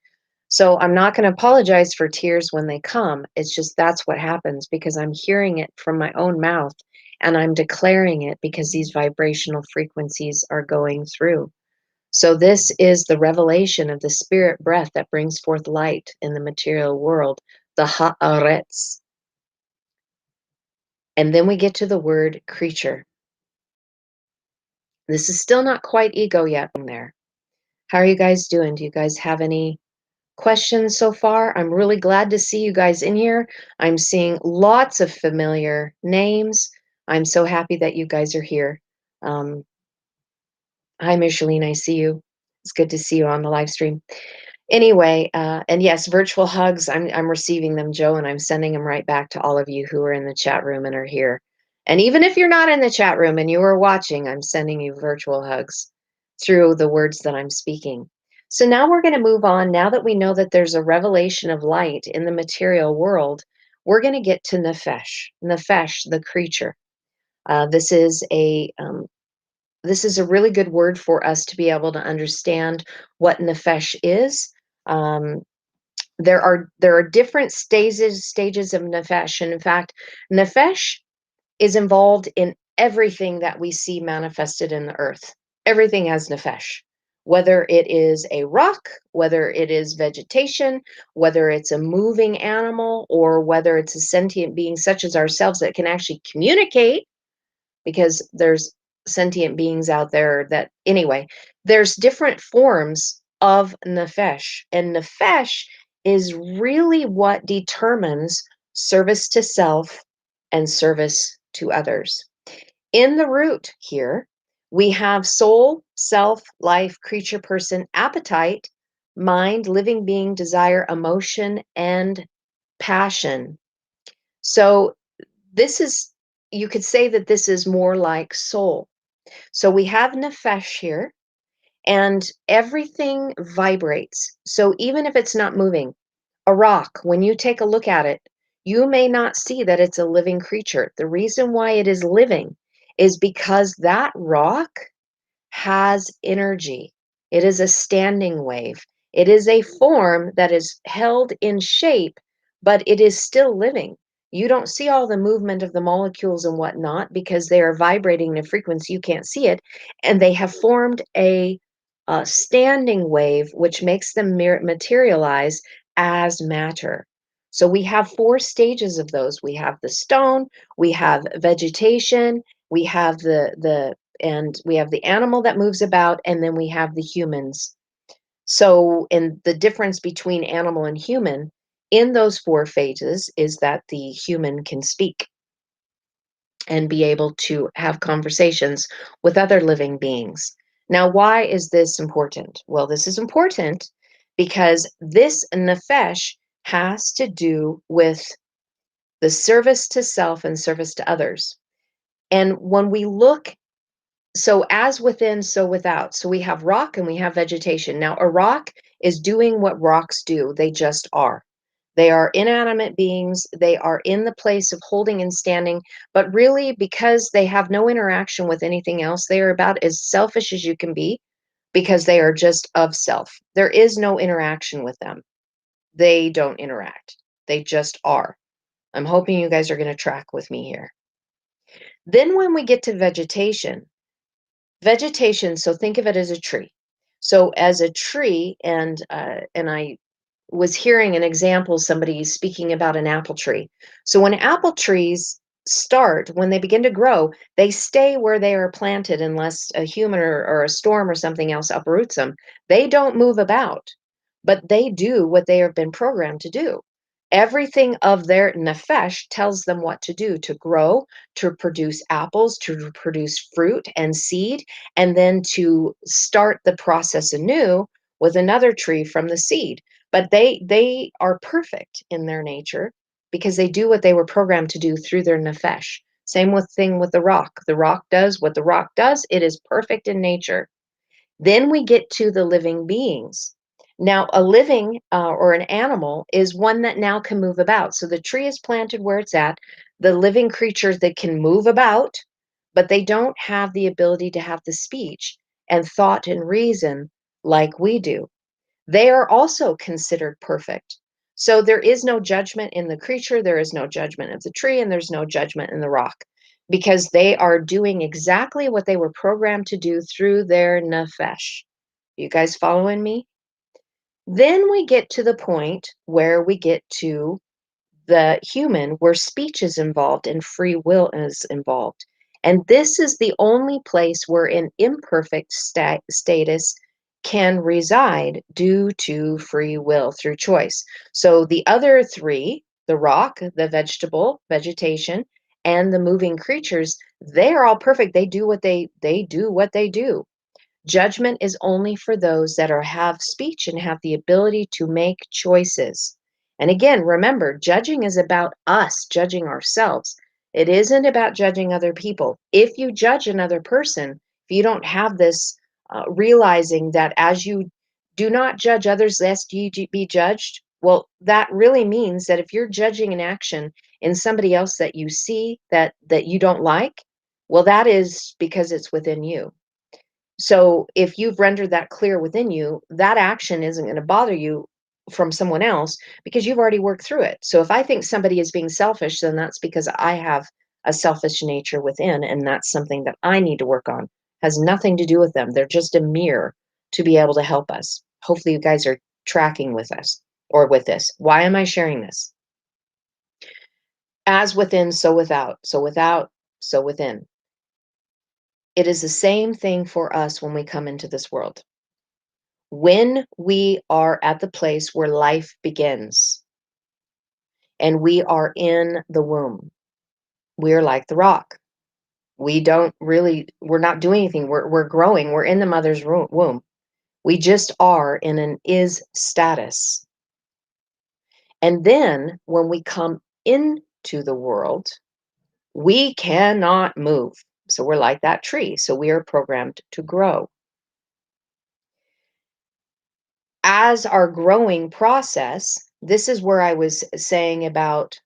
So I'm not going to apologize for tears when they come. It's just that's what happens because I'm hearing it from my own mouth and I'm declaring it because these vibrational frequencies are going through. So this is the revelation of the spirit breath that brings forth light in the material world, the haaretz. And then we get to the word creature. This is still not quite ego yet in there. How are you guys doing? Do you guys have any questions so far? I'm really glad to see you guys in here. I'm seeing lots of familiar names. I'm so happy that you guys are here. Hi, Micheline, I see you. It's good to see you on the live stream. Anyway, and yes, virtual hugs. I'm receiving them, Joe, and I'm sending them right back to all of you who are in the chat room and are here. And even if you're not in the chat room and you are watching, I'm sending you virtual hugs through the words that I'm speaking. So now we're going to move on. Now that we know that there's a revelation of light in the material world, we're going to get to Nefesh. Nefesh, the creature. This is a really good word for us to be able to understand what Nefesh is. Um, there are different stages of Nefesh, and in fact, Nefesh is involved in everything that we see manifested in the earth. Everything has nefesh, whether it is a rock, whether it is vegetation, whether it's a moving animal, or whether it's a sentient being such as ourselves that can actually communicate, because there's sentient beings out there that, anyway, there's different forms of nefesh, and nefesh is really what determines service to self and service to others. In the root here, we have soul, self, life, creature, person, appetite, mind, living being, desire, emotion, and passion. So this is, you could say that this is more like soul. So we have nefesh here, and everything vibrates. So even if it's not moving, a rock, when you take a look at it, you may not see that it's a living creature. The reason why it is living is because that rock has energy. It is a standing wave. It is a form that is held in shape, but it is still living. You don't see all the movement of the molecules and whatnot because they are vibrating in a frequency you can't see it, and they have formed a standing wave, which makes them materialize as matter. So we have four stages of those. We have the stone, we have vegetation, we have we have the animal that moves about, and then we have the humans. So, and the difference between animal and human in those four phases is that the human can speak and be able to have conversations with other living beings. Now, why is this important? Well, this is important because this nefesh has to do with the service to self and service to others. And when we look, so as within, so without. So we have rock and we have vegetation. Now, a rock is doing what rocks do, they just are. They are inanimate beings. They are in the place of holding and standing, but really, because they have no interaction with anything else, they are about as selfish as you can be because they are just of self. There is no interaction with them. They don't interact, they just are. I'm hoping you guys are going to track with me here. Then, when we get to vegetation, so think of it as a tree. So, as a tree, and I was hearing an example, somebody speaking about an apple tree. So when apple trees start, when they begin to grow, they stay where they are planted unless a human or a storm or something else uproots them. They don't move about, but they do what they have been programmed to do. Everything of their nefesh tells them what to do, to grow, to produce apples, to produce fruit and seed, and then to start the process anew with another tree from the seed. But they are perfect in their nature because they do what they were programmed to do through their nefesh. Same with thing with the rock. The rock does what the rock does. It is perfect in nature. Then we get to the living beings. Now, a living or an animal is one that now can move about. So the tree is planted where it's at. The living creatures that can move about, but they don't have the ability to have the speech and thought and reason like we do. They are also considered perfect. So there is no judgment in the creature, there is no judgment of the tree, and there's no judgment in the rock because they are doing exactly what they were programmed to do through their nefesh. You guys following me? Then we get to the point where we get to the human, where speech is involved and free will is involved. And this is the only place where an imperfect status can reside due to free will through choice. So the other three, the rock, the vegetation, and the moving creatures, they are all perfect. They do what they do what they do. Judgment is only for those that have speech and have the ability to make choices. And again, remember, judging is about us judging ourselves. It isn't about judging other people. If you judge another person, if you don't have this realizing that as you do not judge others, lest ye be judged, well, that really means that if you're judging an action in somebody else that you see that you don't like, well, that is because it's within you. So if you've rendered that clear within you, that action isn't going to bother you from someone else because you've already worked through it. So if I think somebody is being selfish, then that's because I have a selfish nature within, and that's something that I need to work on. Has nothing to do with them. They're just a mirror to be able to help us. Hopefully, you guys are tracking with us or with this. Why am I sharing this? As within, so without. So without, so within. It is the same thing for us when we come into this world. When we are at the place where life begins and we are in the womb, we're like the rock. We're not doing anything. We're growing. We're in the mother's womb. We just are in an is status. And then when we come into the world, we cannot move. So we're like that tree. So we are programmed to grow. As our growing process, this is where I was saying about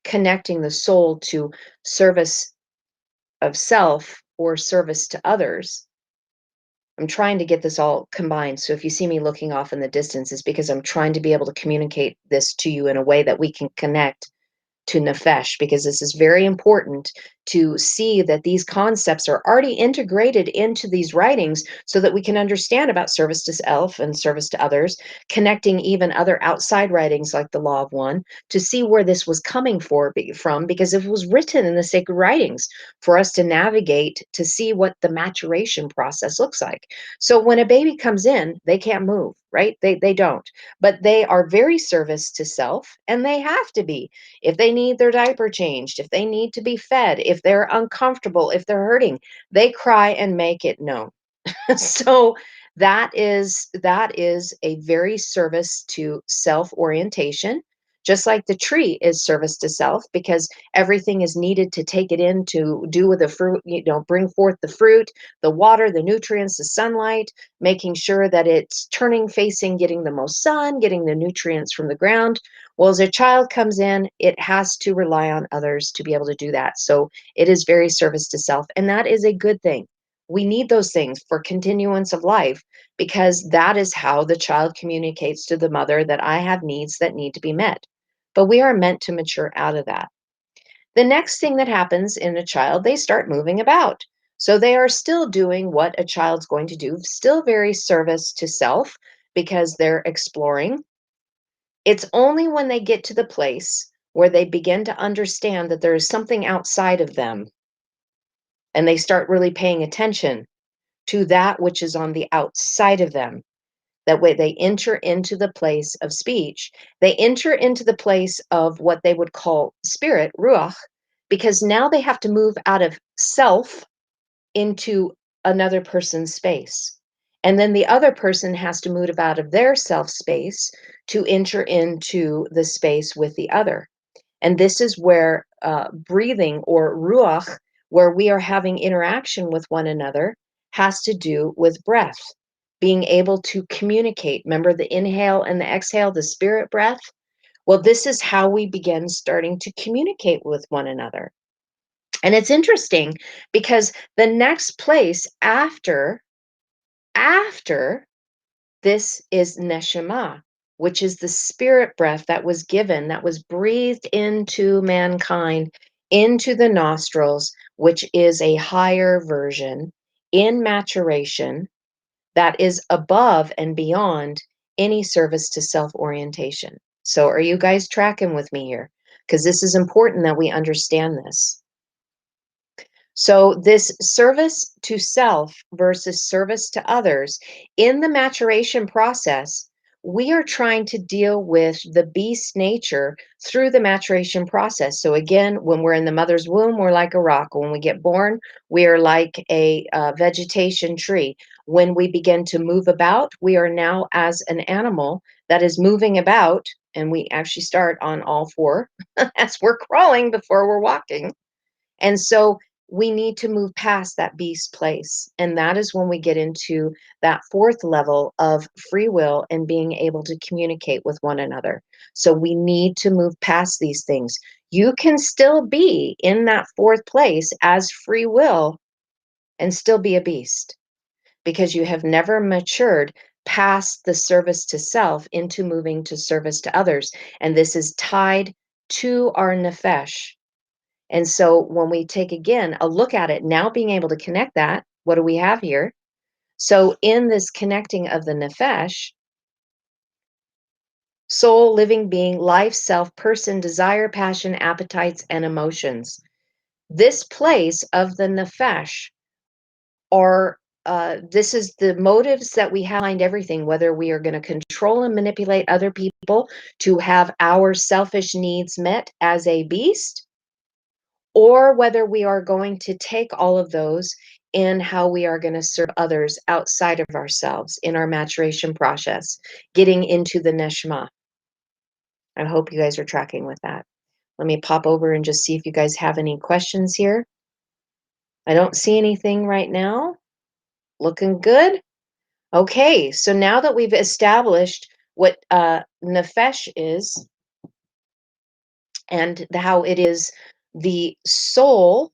connecting the soul to service of self or service to others. I'm trying to get this all combined. So if you see me looking off in the distance, it's because I'm trying to be able to communicate this to you in a way that we can connect to nefesh, because this is very important to see that these concepts are already integrated into these writings so that we can understand about service to self and service to others, connecting even other outside writings like the Law of One to see where this was coming from, because it was written in the sacred writings for us to navigate to see what the maturation process looks like. So when a baby comes in, they can't move, right? They don't, but they are very service to self, and they have to be. If they need their diaper changed, if they need to be fed, if they're uncomfortable, if they're hurting, they cry and make it known. So that is a very service to self orientation, just like the tree is service to self, because everything is needed to take it in to do with the fruit, bring forth the fruit, the water, the nutrients, the sunlight, making sure that it's turning, facing, getting the most sun, getting the nutrients from the ground. Well, as a child comes in, it has to rely on others to be able to do that. So it is very service to self, and that is a good thing. We need those things for continuance of life, because that is how the child communicates to the mother that I have needs that need to be met. But we are meant to mature out of that. The next thing that happens in a child, they start moving about. So they are still doing what a child's going to do, still very service to self, because they're exploring. It's only when they get to the place where they begin to understand that there is something outside of them and they start really paying attention to that which is on the outside of them. That way they enter into the place of speech. They enter into the place of what they would call spirit, ruach, because now they have to move out of self into another person's space. And then the other person has to move out of their self space to enter into the space with the other. And this is where breathing or ruach, where we are having interaction with one another, has to do with breath, being able to communicate. Remember the inhale and the exhale, the spirit breath? Well, this is how we begin starting to communicate with one another. And it's interesting because the next place after this is neshama, which is the spirit breath that was given, that was breathed into mankind, into the nostrils, which is a higher version in maturation that is above and beyond any service to self orientation. So, are you guys tracking with me here? Because this is important that we understand this. So, this service to self versus service to others, in the maturation process, we are trying to deal with the beast nature through the maturation process. So, again, when we're in the mother's womb, we're like a rock. When we get born, we are like a vegetation tree. When we begin to move about, we are now as an animal that is moving about, and we actually start on all four as we're crawling before we're walking. And so we need to move past that beast place. And that is when we get into that fourth level of free will and being able to communicate with one another. So we need to move past these things. You can still be in that fourth place as free will and still be a beast because you have never matured past the service to self into moving to service to others. And this is tied to our nefesh. And so when we take again a look at it, now being able to connect that, what do we have here? So in this connecting of the nefesh, soul, living being, life, self, person, desire, passion, appetites, and emotions. This place of the nefesh are this is the motives that we have behind everything, whether we are going to control and manipulate other people to have our selfish needs met as a beast, or whether we are going to take all of those in how we are going to serve others outside of ourselves in our maturation process, getting into the neshama. I hope you guys are tracking with that. Let me pop over and just see if you guys have any questions here. I don't see anything right now. Looking good. Okay, so now that we've established what nefesh is and how it is the soul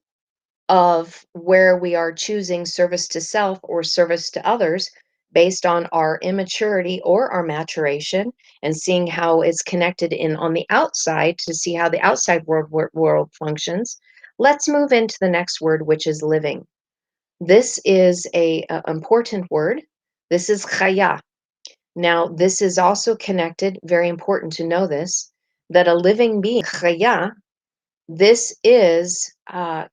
of where we are choosing service to self or service to others based on our immaturity or our maturation, and seeing how it's connected in on the outside to see how the outside world functions. Let's move into the next word, which is living. This is a important word. This is chaya. Now, this is also connected, very important to know this, that a living being, chaya, this is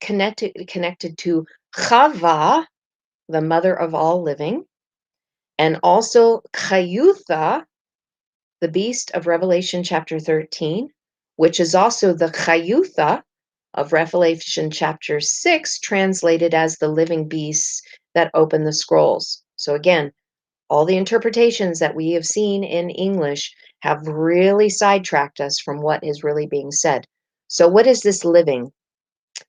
connected to Chava, the mother of all living, and also Chayutha, the beast of Revelation chapter 13, which is also the Chayutha of Revelation chapter 6, translated as the living beasts that open the scrolls. So again, all the interpretations that we have seen in English have really sidetracked us from what is really being said. So what is this living?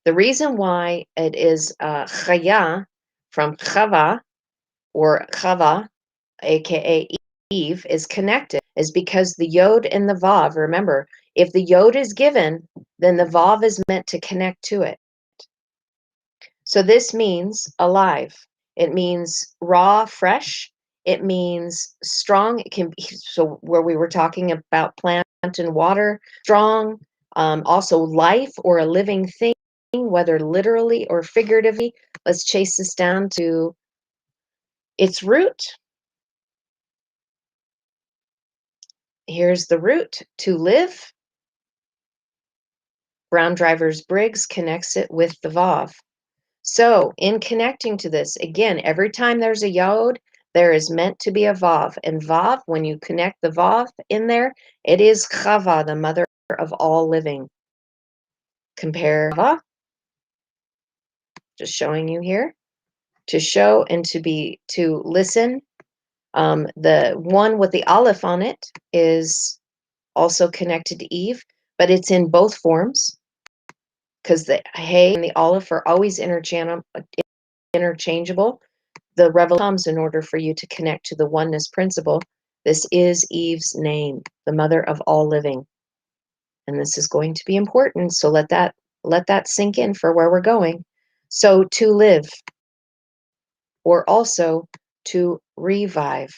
The reason why it is chaya from chava or chava, aka Eve, is connected is because the yod and the vav, remember, if the yod is given, then the vav is meant to connect to it. So this means alive. It means raw, fresh. It means strong. It can be, so where we were talking about plant and water, strong, also life or a living thing, whether literally or figuratively. Let's chase this down to its root. Here's the root, to live. Brown Drivers Briggs connects it with the vav. So in connecting to this, again, every time there's a yod, there is meant to be a vav. And vav, when you connect the vav in there, it is chava, the mother of all living. Compare chava, just showing you here, to show and to listen. The one with the aleph on it is also connected to Eve, but it's in both forms because the hey and the aleph are always interchangeable. The revelation comes in order for you to connect to the oneness principle. This is Eve's name, the mother of all living. And this is going to be important. So let that sink in for where we're going. So to live, or also to revive.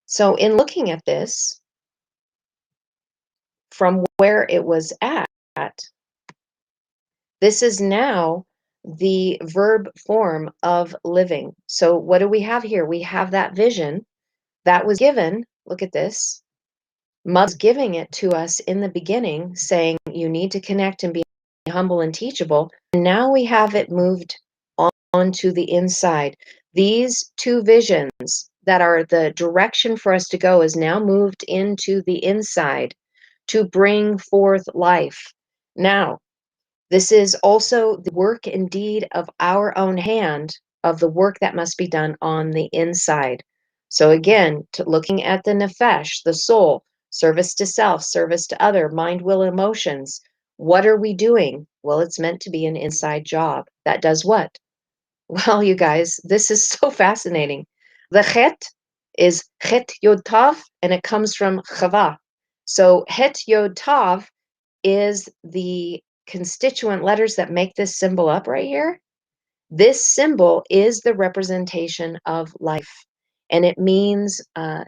So in looking at this, from where it was at, this is now the verb form of living. So what do we have here? We have that vision that was given. Look at this. Mother's giving it to us in the beginning, saying you need to connect and be humble and teachable. And now we have it moved on to the inside. These two visions that are the direction for us to go is now moved into the inside to bring forth life. Now, this is also the work indeed of our own hand, of the work that must be done on the inside. So again, looking at the nefesh, the soul, service to self, service to other, mind, will, emotions. What are we doing? Well, it's meant to be an inside job. That does what? Well, you guys, this is so fascinating. The chet is chet yod tav, and it comes from chava. So het yod tav is the constituent letters that make this symbol up right here. This symbol is the representation of life, and it means a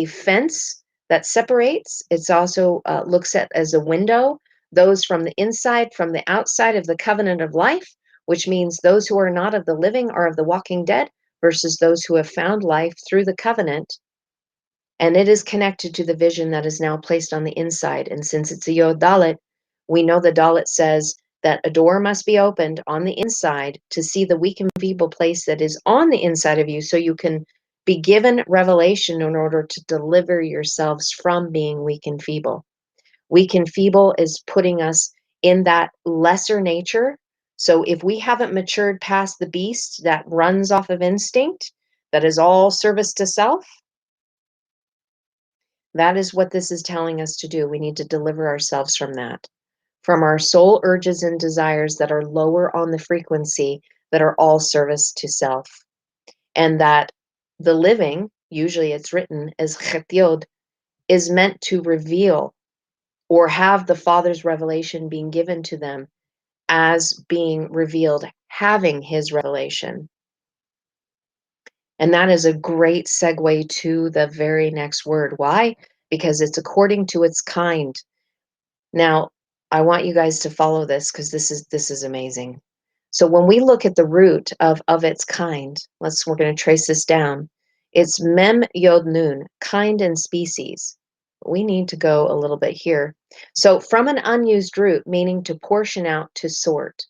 fence that separates. It's also looks at as a window, those from the inside, from the outside of the covenant of life, which means those who are not of the living are of the walking dead, versus those who have found life through the covenant. And it is connected to the vision that is now placed on the inside. And since it's a Yod Dalet, we know the Dalet says that a door must be opened on the inside to see the weak and feeble place that is on the inside of you, so you can be given revelation in order to deliver yourselves from being weak and feeble. Weak and feeble is putting us in that lesser nature. So if we haven't matured past the beast that runs off of instinct, that is all service to self, that is what this is telling us to do. We need to deliver ourselves from that, from our soul urges and desires that are lower on the frequency, that are all service to self. And that the living, usually it's written as chet yod, is meant to reveal or have the Father's revelation being given to them as being revealed, having his revelation. And that is a great segue to the very next word. Why? Because it's according to its kind. Now, I want you guys to follow this, because this is amazing. So when we look at the root of its kind, we're going to trace this down. It's mem yod nun, kind and species. We need to go a little bit here. So from an unused root, meaning to portion out, to sort.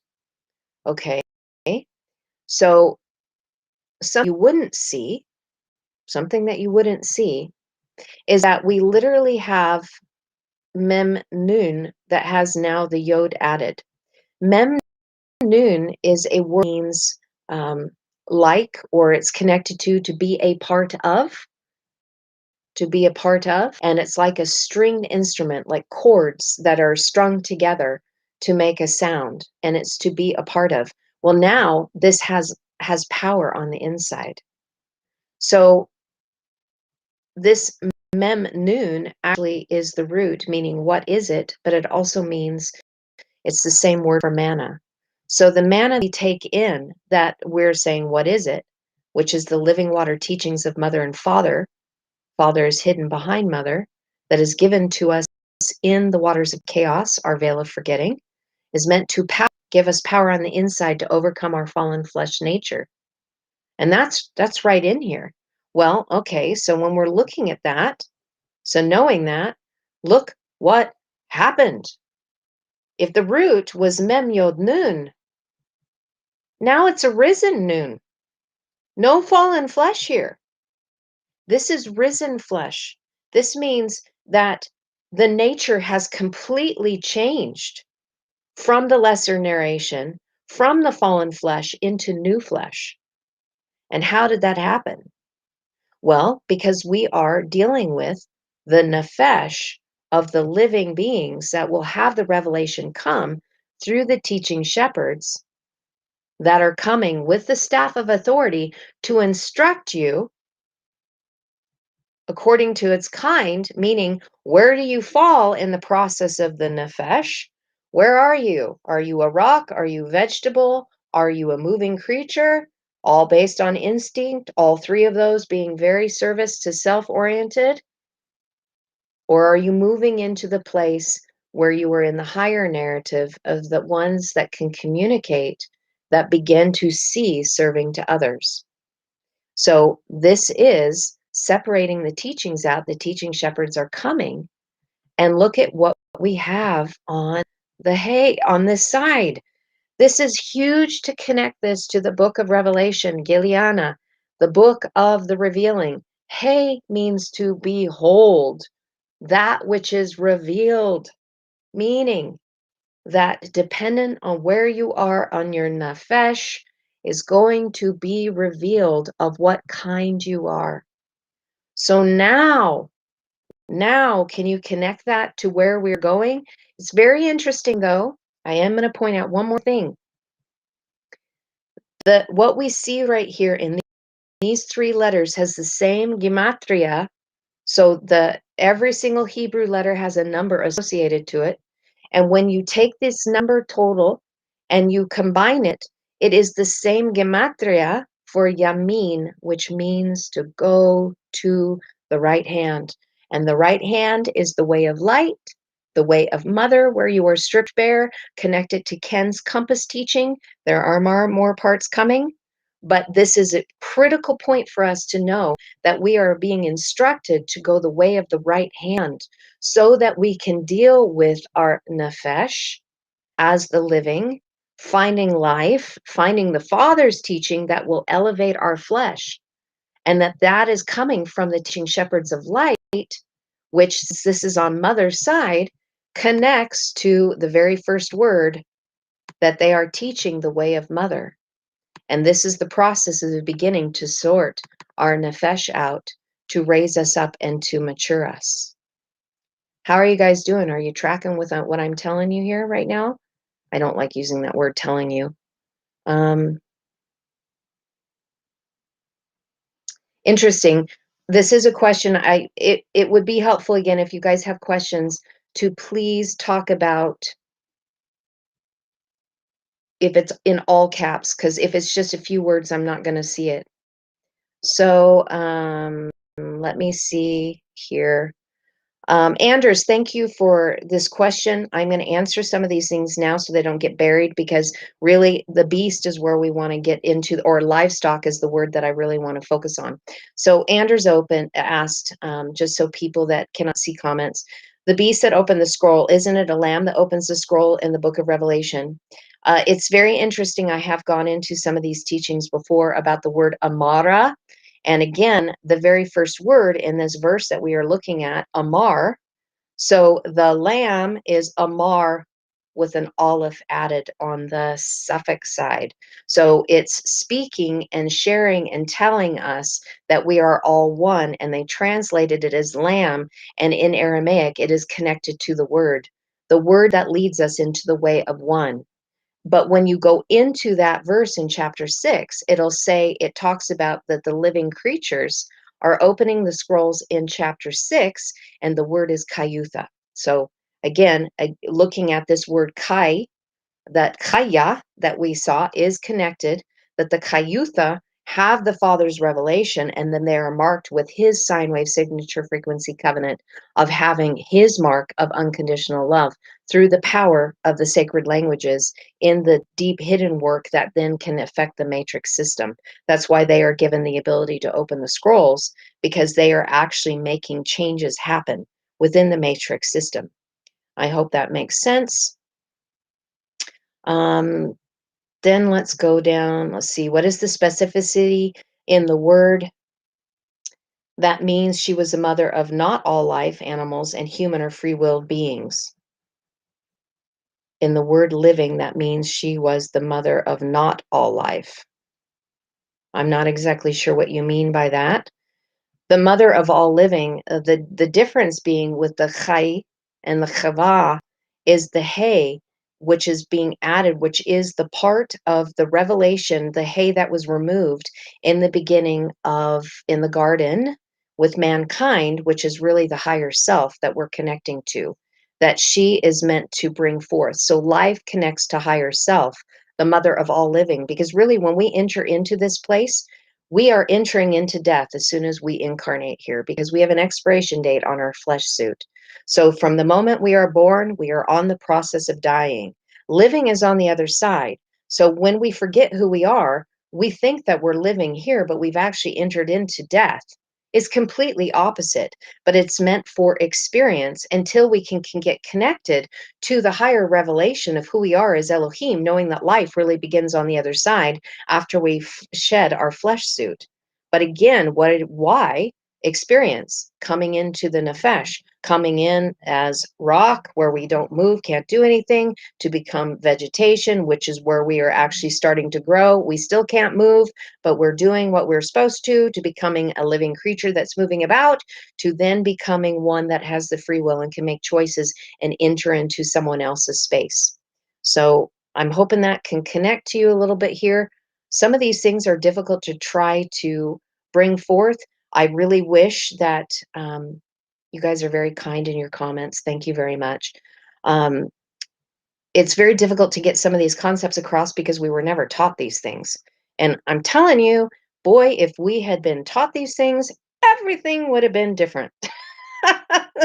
Okay. So something that you wouldn't see is that we literally have mem nun that has now the yod added. Mem nun is a word that means like, or it's connected to be a part of, and it's like a stringed instrument, like chords that are strung together to make a sound, and it's to be a part of. Well, now this has power on the inside. So this mem nun actually is the root, meaning what is it, but it also means it's the same word for manna. So the manna we take in, that we're saying, what is it? Which is the living water teachings of Mother and Father. Father is hidden behind Mother, that is given to us in the waters of chaos, our veil of forgetting, is meant to give us power on the inside to overcome our fallen flesh nature. And that's right in here. Well, okay, so when we're looking at that, so knowing that, look what happened. If the root was mem yod nun, now it's a risen nun. No fallen flesh here. This is risen flesh. This means that the nature has completely changed from the lesser narration, from the fallen flesh into new flesh. And how did that happen? Well, because we are dealing with the nefesh of the living beings that will have the revelation come through the teaching shepherds that are coming with the staff of authority to instruct you according to its kind, meaning where do you fall in the process of the nefesh? Where are you? Are you a rock? Are you vegetable? Are you a moving creature? All based on instinct, all three of those being very service to self-oriented? Or are you moving into the place where you are in the higher narrative of the ones that can communicate, that begin to see serving to others? So this is separating the teachings out. The teaching shepherds are coming, and look at what we have on on this side. This is huge to connect this to the book of Revelation, Giliana, the book of the revealing. Hey means to behold that which is revealed, meaning that dependent on where you are on your nefesh is going to be revealed of what kind you are. So now Now, can you connect that to where we're going? It's very interesting, though. I am going to point out one more thing. What we see right here in these three letters has the same gematria. So every single Hebrew letter has a number associated to it. And when you take this number total and you combine it, it is the same gematria for yamin, which means to go to the right hand. And the right hand is the way of light, the way of mother, where you are stripped bare, connected to Ken's compass teaching. There are more parts coming, but this is a critical point for us to know that we are being instructed to go the way of the right hand so that we can deal with our nefesh as the living, finding life, finding the Father's teaching that will elevate our flesh, and that is coming from the teaching shepherds of light, which, since this is on mother's side, connects to the very first word that they are teaching the way of mother. And this is the process of the beginning to sort our nefesh out, to raise us up and to mature us. How are you guys doing? Are you tracking with what I'm telling you here right now? I don't like using that word telling you. Interesting. This is a question. It would be helpful, again, if you guys have questions, to please talk about if it's in all caps, because if it's just a few words, I'm not going to see it. So let me see here. Anders, thank you for this question. I'm going to answer some of these things now so they don't get buried, because really the beast is where we want to get into, or livestock is the word that I really want to focus on. So Anders asked, just so people that cannot see comments, the beast that opened the scroll, isn't it a lamb that opens the scroll in the book of Revelation? It's very interesting. I have gone into some of these teachings before about the word amara. And again, the very first word in this verse that we are looking at, amar. So the lamb is amar with an aleph added on the suffix side. So it's speaking and sharing and telling us that we are all one. And they translated it as lamb. And in Aramaic, it is connected to the word that leads us into the way of one. But when you go into that verse in chapter 6, it talks about that the living creatures are opening the scrolls in chapter 6, and the word is kayutha. So again, looking at this word kai, that kaya that we saw is connected, that the kayutha have the Father's revelation, and then they are marked with his sine wave signature frequency covenant of having his mark of unconditional love through the power of the sacred languages in the deep hidden work that then can affect the matrix system. That's why they are given the ability to open the scrolls, because they are actually making changes happen within the matrix system. I hope that makes sense. Then let's go down. Let's see. What is the specificity in the word? That means she was the mother of not all life, animals, and human or free willed beings. In the word living, that means she was the mother of not all life. I'm not exactly sure what you mean by that. The mother of all living, the difference being with the chai and the chava is the hay, which is being added, which is the part of the revelation, the hay that was removed in the beginning in the garden with mankind, which is really the higher self that we're connecting to, that she is meant to bring forth. So life connects to higher self, the mother of all living, because really when we enter into this place, we are entering into death as soon as we incarnate here, because we have an expiration date on our flesh suit. So from the moment we are born, we are on the process of dying. Living is on the other side. So when we forget who we are, we think that we're living here, but we've actually entered into death. It's completely opposite, but it's meant for experience until we can get connected to the higher revelation of who we are as Elohim, knowing that life really begins on the other side after we shed our flesh suit. But again, why? experience, coming into the nefesh, coming in as rock where we don't move, can't do anything, to become vegetation, which is where we are actually starting to grow. We still can't move, but we're doing what we're supposed to becoming a living creature that's moving about, to then becoming one that has the free will and can make choices and enter into someone else's space. So I'm hoping that can connect to you a little bit here. Some of these things are difficult to try to bring forth. I really wish that you guys are very kind in your comments. Thank you very much. Um, it's very difficult to get some of these concepts across because we were never taught these things. And I'm telling you, boy, if we had been taught these things, everything would have been different.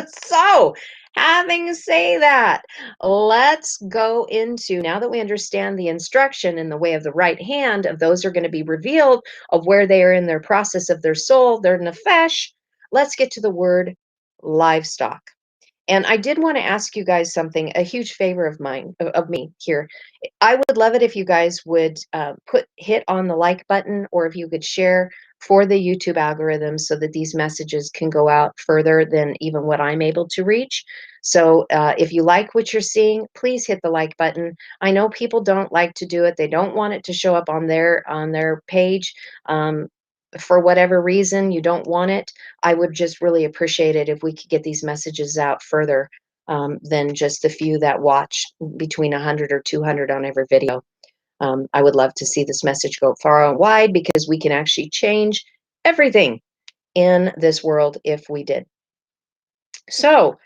So, having say that, let's go into, now that we understand the instruction in the way of the right hand of those are going to be revealed of where they are in their process of their soul, their nefesh, let's get to the word livestock. And I did want to ask you guys something, a huge favor of mine, of me here. I would love it if you guys would hit on the like button, or if you could share for the YouTube algorithm so that these messages can go out further than even what I'm able to reach. So if you like what you're seeing, please hit the like button. I know people don't like to do it. They don't want it to show up on their page. For whatever reason, you don't want it. I would just really appreciate it if we could get these messages out further than just the few that watch, between 100 or 200 on every video. I would love to see this message go far and wide, because we can actually change everything in this world if we did. So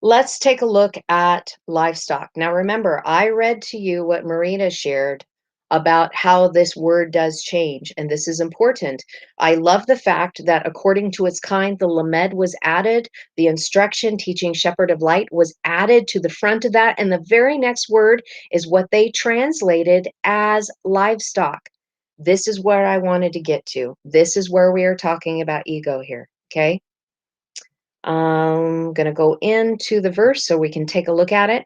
let's take a look at livestock. Now, remember, I read to you what Marina shared about how this word does change, and this is important. I love the fact that according to its kind, the lamed was added, the instruction teaching shepherd of light was added to the front of that, and the very next word is what they translated as livestock. This is where I wanted to get to. This is where we are talking about ego here, okay? I'm going to go into the verse so we can take a look at it.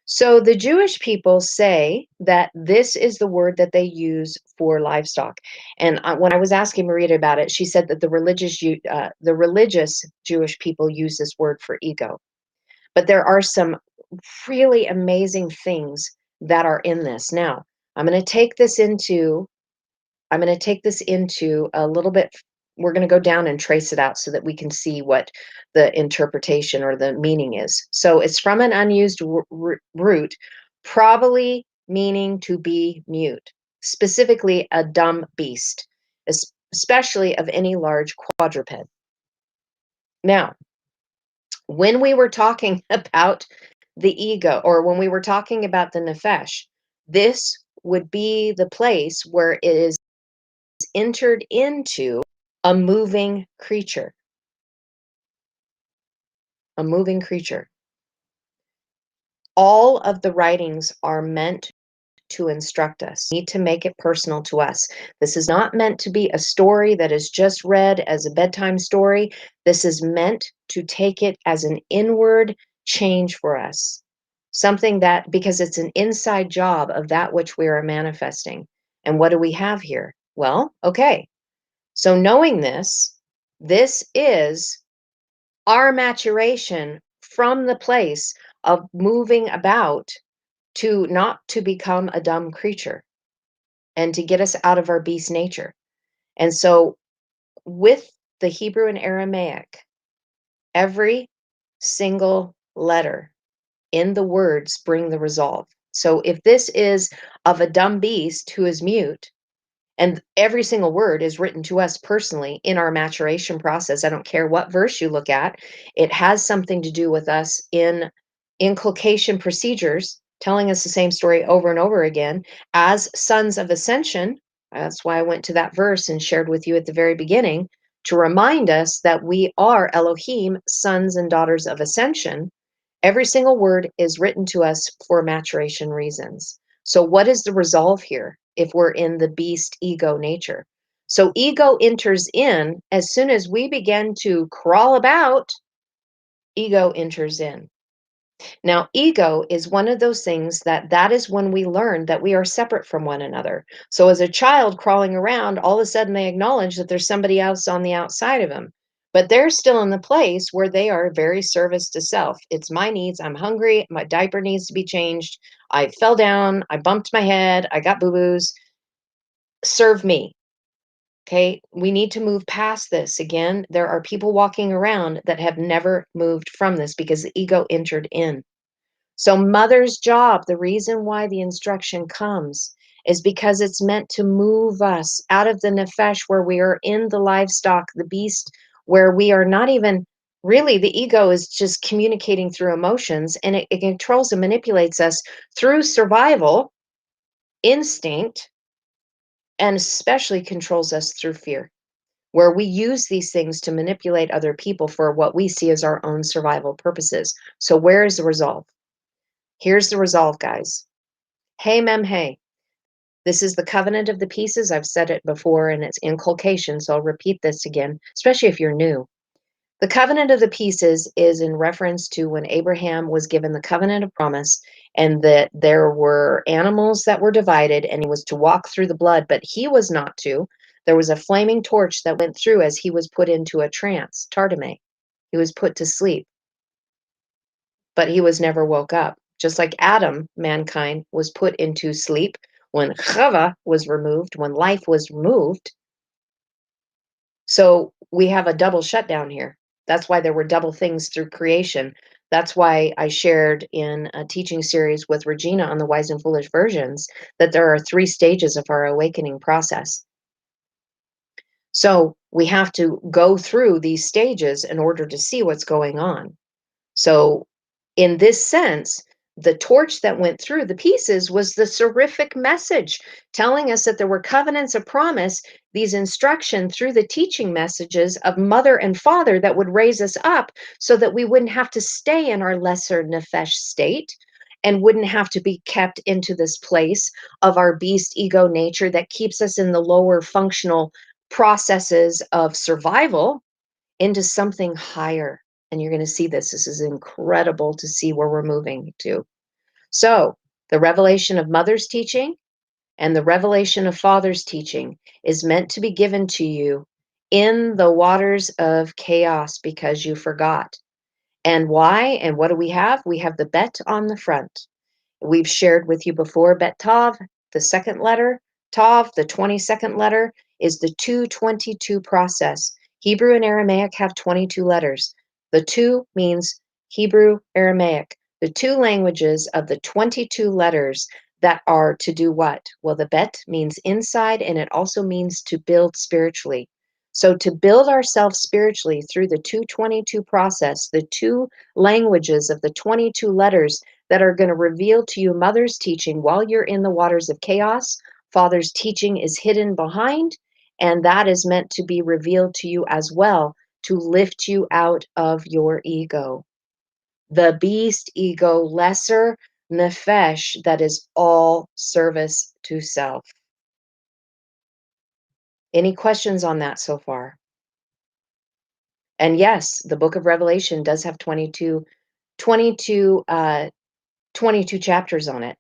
So the Jewish people say that this is the word that they use for livestock. And when I was asking Marita about it, she said that the religious Jewish people use this word for ego. But there are some really amazing things that are in this. Now, I'm going to take this into a little bit. We're going to go down and trace it out so that we can see what the interpretation or the meaning is. So it's from an unused root, probably meaning to be mute, specifically a dumb beast, especially of any large quadruped. Now, when we were talking about the ego, or when we were talking about the nefesh, this would be the place where it is entered into a moving creature. A moving creature. All of the writings are meant to instruct us. We need to make it personal to us. This is not meant to be a story that is just read as a bedtime story. This is meant to take it as an inward change for us. Something that, because it's an inside job of that which we are manifesting. And what do we have here? Well, okay. So knowing this is our maturation from the place of moving about to not to become a dumb creature, and to get us out of our beast nature. And so with the Hebrew and Aramaic, every single letter in the words bring the resolve. So if this is of a dumb beast who is mute, and every single word is written to us personally in our maturation process. I don't care what verse you look at. It has something to do with us in inculcation procedures, telling us the same story over and over again as sons of ascension. That's why I went to that verse and shared with you at the very beginning, to remind us that we are Elohim, sons and daughters of ascension. Every single word is written to us for maturation reasons. So what is the resolve here if we're in the beast ego nature? So ego enters in as soon as we begin to crawl about, ego enters in. Now, ego is one of those things that is when we learn that we are separate from one another. So as a child crawling around, all of a sudden they acknowledge that there's somebody else on the outside of them. But they're still in the place where they are very service to self. It's my needs. I'm hungry. My diaper needs to be changed. I fell down. I bumped my head. I got boo-boos. Serve me. Okay. We need to move past this. Again, there are people walking around that have never moved from this because the ego entered in. So, mother's job, the reason why the instruction comes is because it's meant to move us out of the nefesh where we are in the livestock, the beast, where we are not even really, the ego is just communicating through emotions, and it controls and manipulates us through survival, instinct, and especially controls us through fear, where we use these things to manipulate other people for what we see as our own survival purposes. So, where is the resolve? Here's the resolve, guys. Hey, mem, hey. This is the covenant of the pieces. I've said it before and it's inculcation, so I'll repeat this again, especially if you're new. The covenant of the pieces is in reference to when Abraham was given the covenant of promise and that there were animals that were divided and he was to walk through the blood, but he was not to. There was a flaming torch that went through as he was put into a trance, tardime. He was put to sleep, but he was never woke up. Just like Adam, mankind, was put into sleep when Chava was removed, when life was removed. So we have a double shutdown here. That's why there were double things through creation. That's why I shared in a teaching series with Regina on the Wise and Foolish Versions that there are 3 stages of our awakening process. So we have to go through these stages in order to see what's going on. So, in this sense, the torch that went through the pieces was the seraphic message telling us that there were covenants of promise, these instruction through the teaching messages of mother and father that would raise us up so that we wouldn't have to stay in our lesser nefesh state and wouldn't have to be kept into this place of our beast ego nature that keeps us in the lower functional processes of survival into something higher. And you're going to see this. This is incredible to see where we're moving to. So, the revelation of mother's teaching and the revelation of father's teaching is meant to be given to you in the waters of chaos because you forgot. And why? And what do we have? We have the bet on the front. We've shared with you before, Bet Tav, the second letter, Tav, the 22nd letter, is the 222 process. Hebrew and Aramaic have 22 letters. The 2 means Hebrew, Aramaic. The 2 languages of the 22 letters that are to do what? Well, the Bet means inside, and it also means to build spiritually. So to build ourselves spiritually through the 222 process, the 2 languages of the 22 letters that are going to reveal to you mother's teaching while you're in the waters of chaos. Father's teaching is hidden behind, and that is meant to be revealed to you as well to lift you out of your ego. The beast ego, lesser nefesh, that is all service to self. Any questions on that so far? And yes, the book of Revelation does have 22 chapters on it.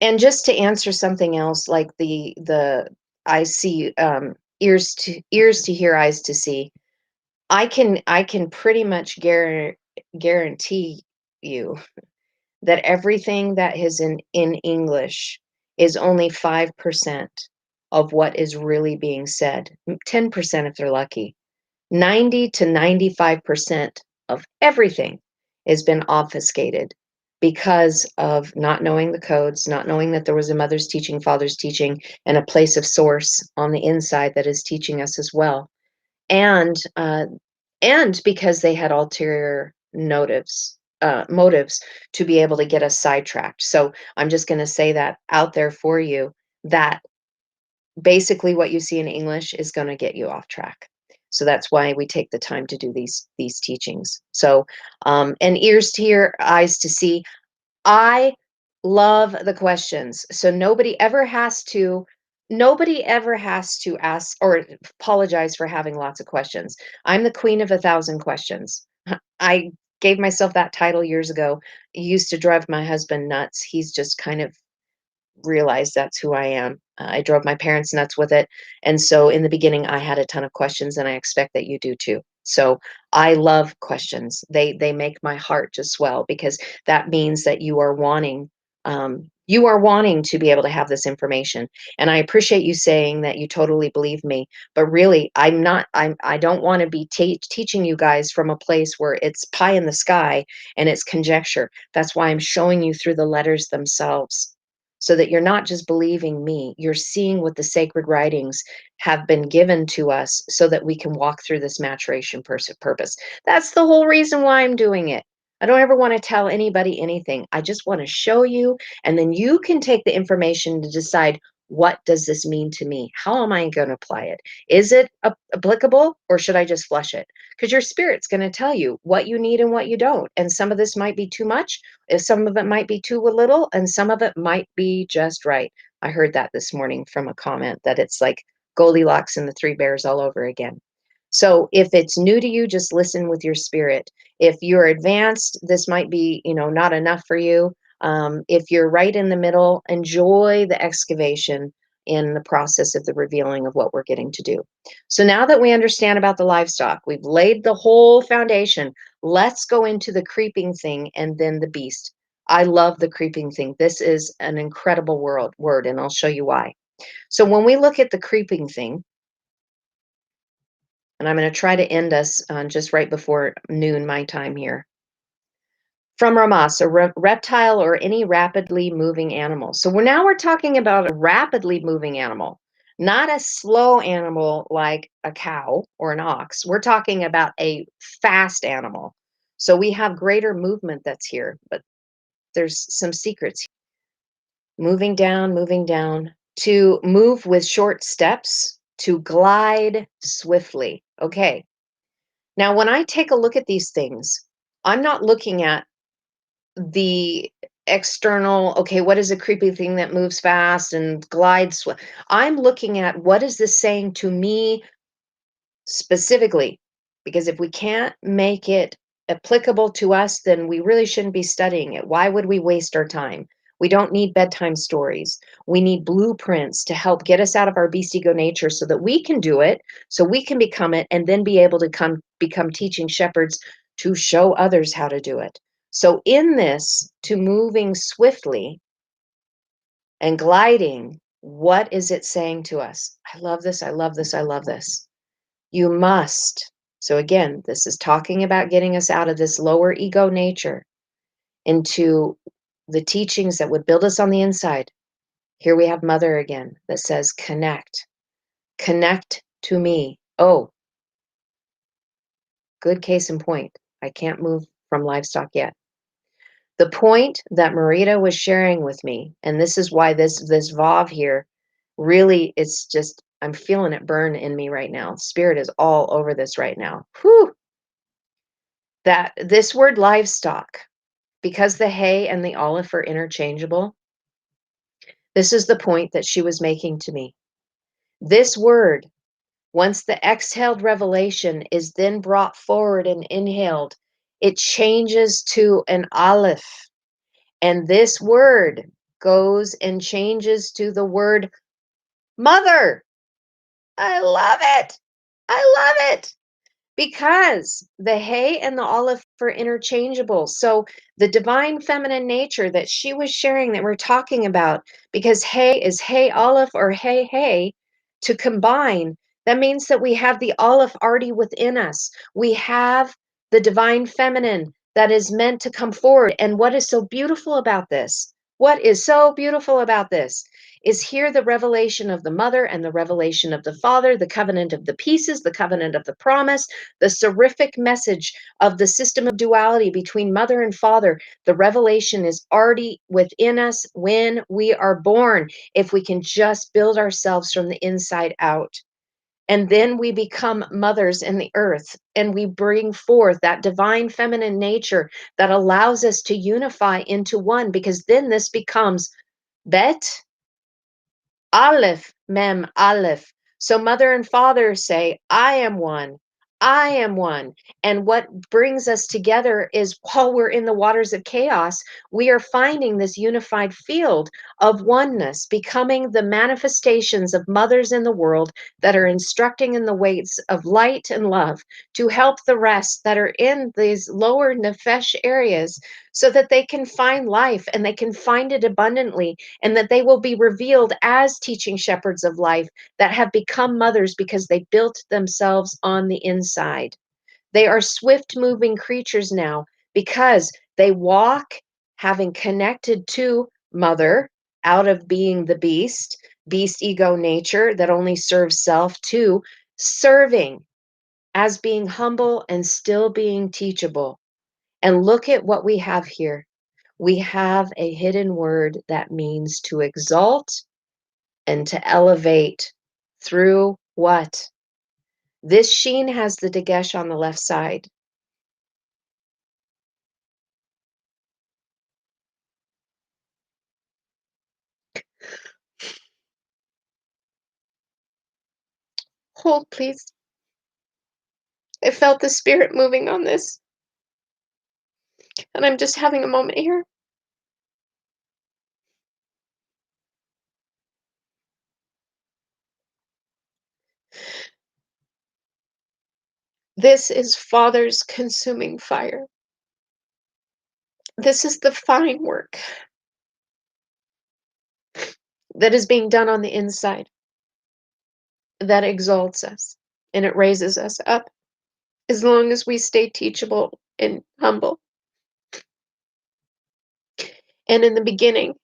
And just to answer something else, like the I see ears to hear, eyes to see. I can pretty much guarantee you that everything that is in English is only 5% of what is really being said. 10% if they're lucky. 90 to 95% of everything has been obfuscated because of not knowing the codes, not knowing that there was a mother's teaching, father's teaching, and a place of source on the inside that is teaching us as well. And because they had ulterior motives to be able to get us sidetracked. So I'm just going to say that out there for you that basically what you see in English is going to get you off track. So that's why we take the time to do these teachings. So and ears to hear, eyes to see. I love the questions. So nobody ever has to ask or apologize for having lots of questions. I'm the queen of 1,000 questions. I gave myself that title years ago. It used to drive my husband nuts. He's just kind of realize that's who I am. I drove my parents nuts with it. And so in the beginning, I had a ton of questions, and I expect that you do too. So I love questions. They make my heart just swell, because that means that you are wanting to be able to have this information. And I appreciate you saying that you totally believe me. But really, I'm not. I don't want to be teaching you guys from a place where it's pie in the sky and it's conjecture. That's why I'm showing you through the letters themselves, so that you're not just believing me, you're seeing what the sacred writings have been given to us, so that we can walk through this maturation purpose. That's the whole reason why I'm doing it. I don't ever want to tell anybody anything. I just want to show you, and then you can take the information to decide, what does this mean to me? How am I going to apply it? Is it applicable, or should I just flush it? Because your spirit's going to tell you what you need and what you don't. And some of this might be too much, if some of it might be too little, and some of it might be just right. I heard that this morning from a comment, that it's like Goldilocks and the Three Bears all over again. So if it's new to you, just listen with your spirit. If you're advanced, this might be, not enough for you. If you're right in the middle, enjoy the excavation in the process of the revealing of what we're getting to do. So now that we understand about the livestock, we've laid the whole foundation. Let's go into the creeping thing and then the beast. I love the creeping thing. This is an incredible word, and I'll show you why. So when we look at the creeping thing, and I'm going to try to end us just right before noon my time here. From Ramas, a reptile or any rapidly moving animal. So we're talking about a rapidly moving animal, not a slow animal like a cow or an ox. We're talking about a fast animal. So we have greater movement that's here, but there's some secrets. Moving down, to move with short steps, to glide swiftly. Okay. Now, when I take a look at these things, I'm not looking at the external, okay, what is a creepy thing that moves fast and glides? I'm looking at, what is this saying to me specifically? Because if we can't make it applicable to us, then we really shouldn't be studying it. Why would we waste our time? We don't need bedtime stories. We need blueprints to help get us out of our beast ego nature, so that we can do it, so we can become it, and then be able to become teaching shepherds to show others how to do it. So in this, to moving swiftly and gliding, what is it saying to us? I love this. I love this. I love this. You must. So again, this is talking about getting us out of this lower ego nature into the teachings that would build us on the inside. Here we have Mother again, that says, connect. Connect to me. Oh, good case in point. I can't move from livestock yet. The point that Marita was sharing with me, and this is why this Vav here, really, it's just, I'm feeling it burn in me right now. Spirit is all over this right now. Whew. That this word livestock, because the hay and the olive are interchangeable, this is the point that she was making to me. This word, once the exhaled revelation is then brought forward and inhaled, it changes to an aleph. And this word goes and changes to the word mother. I love it. I love it. Because the hay and the olive are interchangeable. So the divine feminine nature that she was sharing, that we're talking about, because hay is hay olive or hay, to combine, that means that we have the olive already within us. We have the divine feminine that is meant to come forward. And what is so beautiful about this? What is so beautiful about this is here the revelation of the mother and the revelation of the father, the covenant of the pieces, the covenant of the promise, the seraphic message of the system of duality between mother and father. The revelation is already within us when we are born, if we can just build ourselves from the inside out. And then we become mothers in the earth, and we bring forth that divine feminine nature that allows us to unify into one, because then this becomes Bet, Aleph, Mem, Aleph. So mother and father say, I am one. I am one. And what brings us together is while we're in the waters of chaos, we are finding this unified field of oneness, becoming the manifestations of mothers in the world that are instructing in the ways of light and love to help the rest that are in these lower nefesh areas so that they can find life and they can find it abundantly and that they will be revealed as teaching shepherds of life that have become mothers because they built themselves on the inside. They are swift moving creatures now because they walk having connected to mother out of being the beast ego nature that only serves self, to serving as being humble and still being teachable. And look at what we have here. We have a hidden word that means to exalt and to elevate through what? This sheen has the dagesh on the left side. Hold, please. I felt the spirit moving on this, and I'm just having a moment here. This is Father's consuming fire. This is the fine work that is being done on the inside that exalts us and it raises us up as long as we stay teachable and humble. And in the beginning,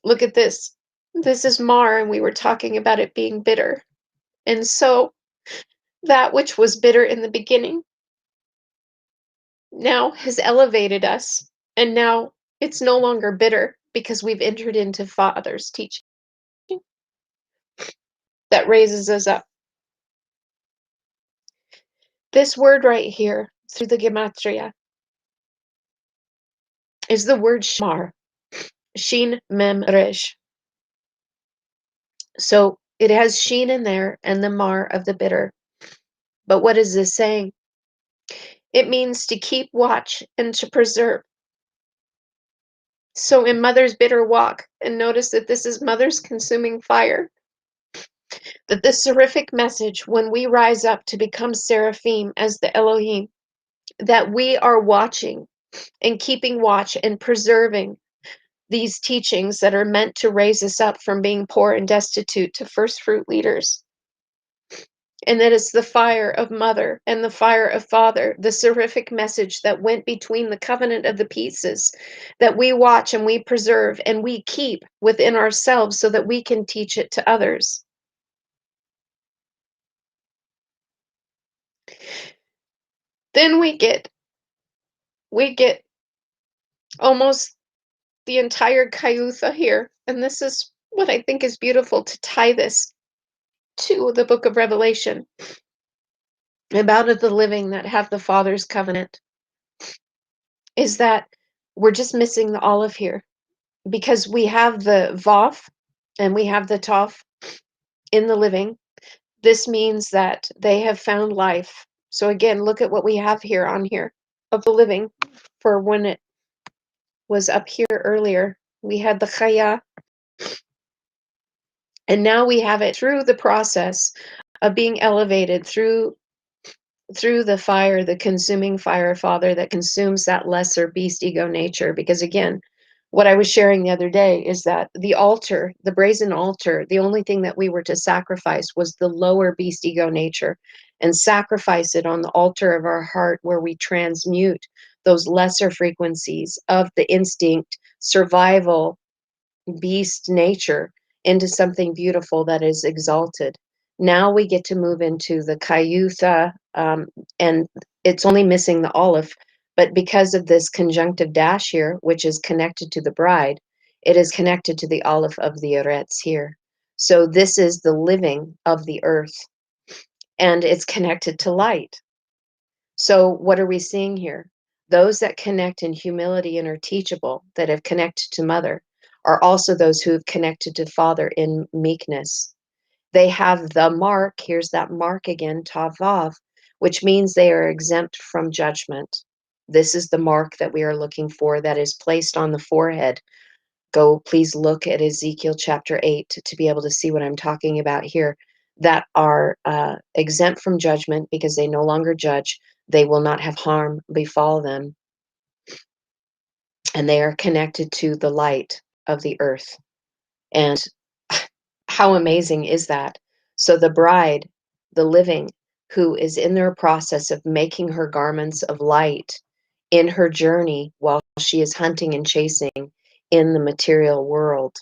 look at this. This is Mar, and we were talking about it being bitter. And so that which was bitter in the beginning now has elevated us. And now it's no longer bitter because we've entered into Father's teaching that raises us up. This word right here, through the Gematria, is the word Shamar, Shin Mem Resh. So it has Shin in there and the Mar of the bitter. But what is this saying? It means to keep watch and to preserve. So in Mother's bitter walk, and notice that this is Mother's consuming fire, that this seraphic message, when we rise up to become seraphim as the Elohim, that we are watching and keeping watch and preserving these teachings that are meant to raise us up from being poor and destitute to first fruit leaders. And that it's the fire of Mother and the fire of Father, the seraphic message that went between the covenant of the pieces, that we watch and we preserve and we keep within ourselves so that we can teach it to others. Then we get almost the entire kayutha here. And this is what I think is beautiful to tie this to the book of Revelation about the living that have the Father's covenant, is that we're just missing the olive here because we have the Vav and we have the Tov in the living. This means that they have found life. So again, look at what we have here on here of the living for when it was up here earlier. We had the Chaya, and now we have it through the process of being elevated through the fire, the consuming fire, Father, that consumes that lesser beast ego nature. Because again, what I was sharing the other day is that the altar, the brazen altar, the only thing that we were to sacrifice was the lower beast ego nature, and sacrifice it on the altar of our heart where we transmute those lesser frequencies of the instinct, survival, beast nature into something beautiful that is exalted. Now we get to move into the kayutha, and it's only missing the olive, but because of this conjunctive dash here, which is connected to the bride, it is connected to the olive of the eretz here. So this is the living of the earth, and it's connected to light. So what are we seeing here? Those that connect in humility and are teachable, that have connected to Mother, are also those who have connected to Father in meekness. They have the mark, here's that mark again, Tavav, which means they are exempt from judgment. This is the mark that we are looking for that is placed on the forehead. Go, please look at Ezekiel chapter 8 to be able to see what I'm talking about here. That are exempt from judgment because they no longer judge. They will not have harm befall them. And they are connected to the light of the earth. And how amazing is that? So the bride, the living, who is in their process of making her garments of light in her journey while she is hunting and chasing in the material world.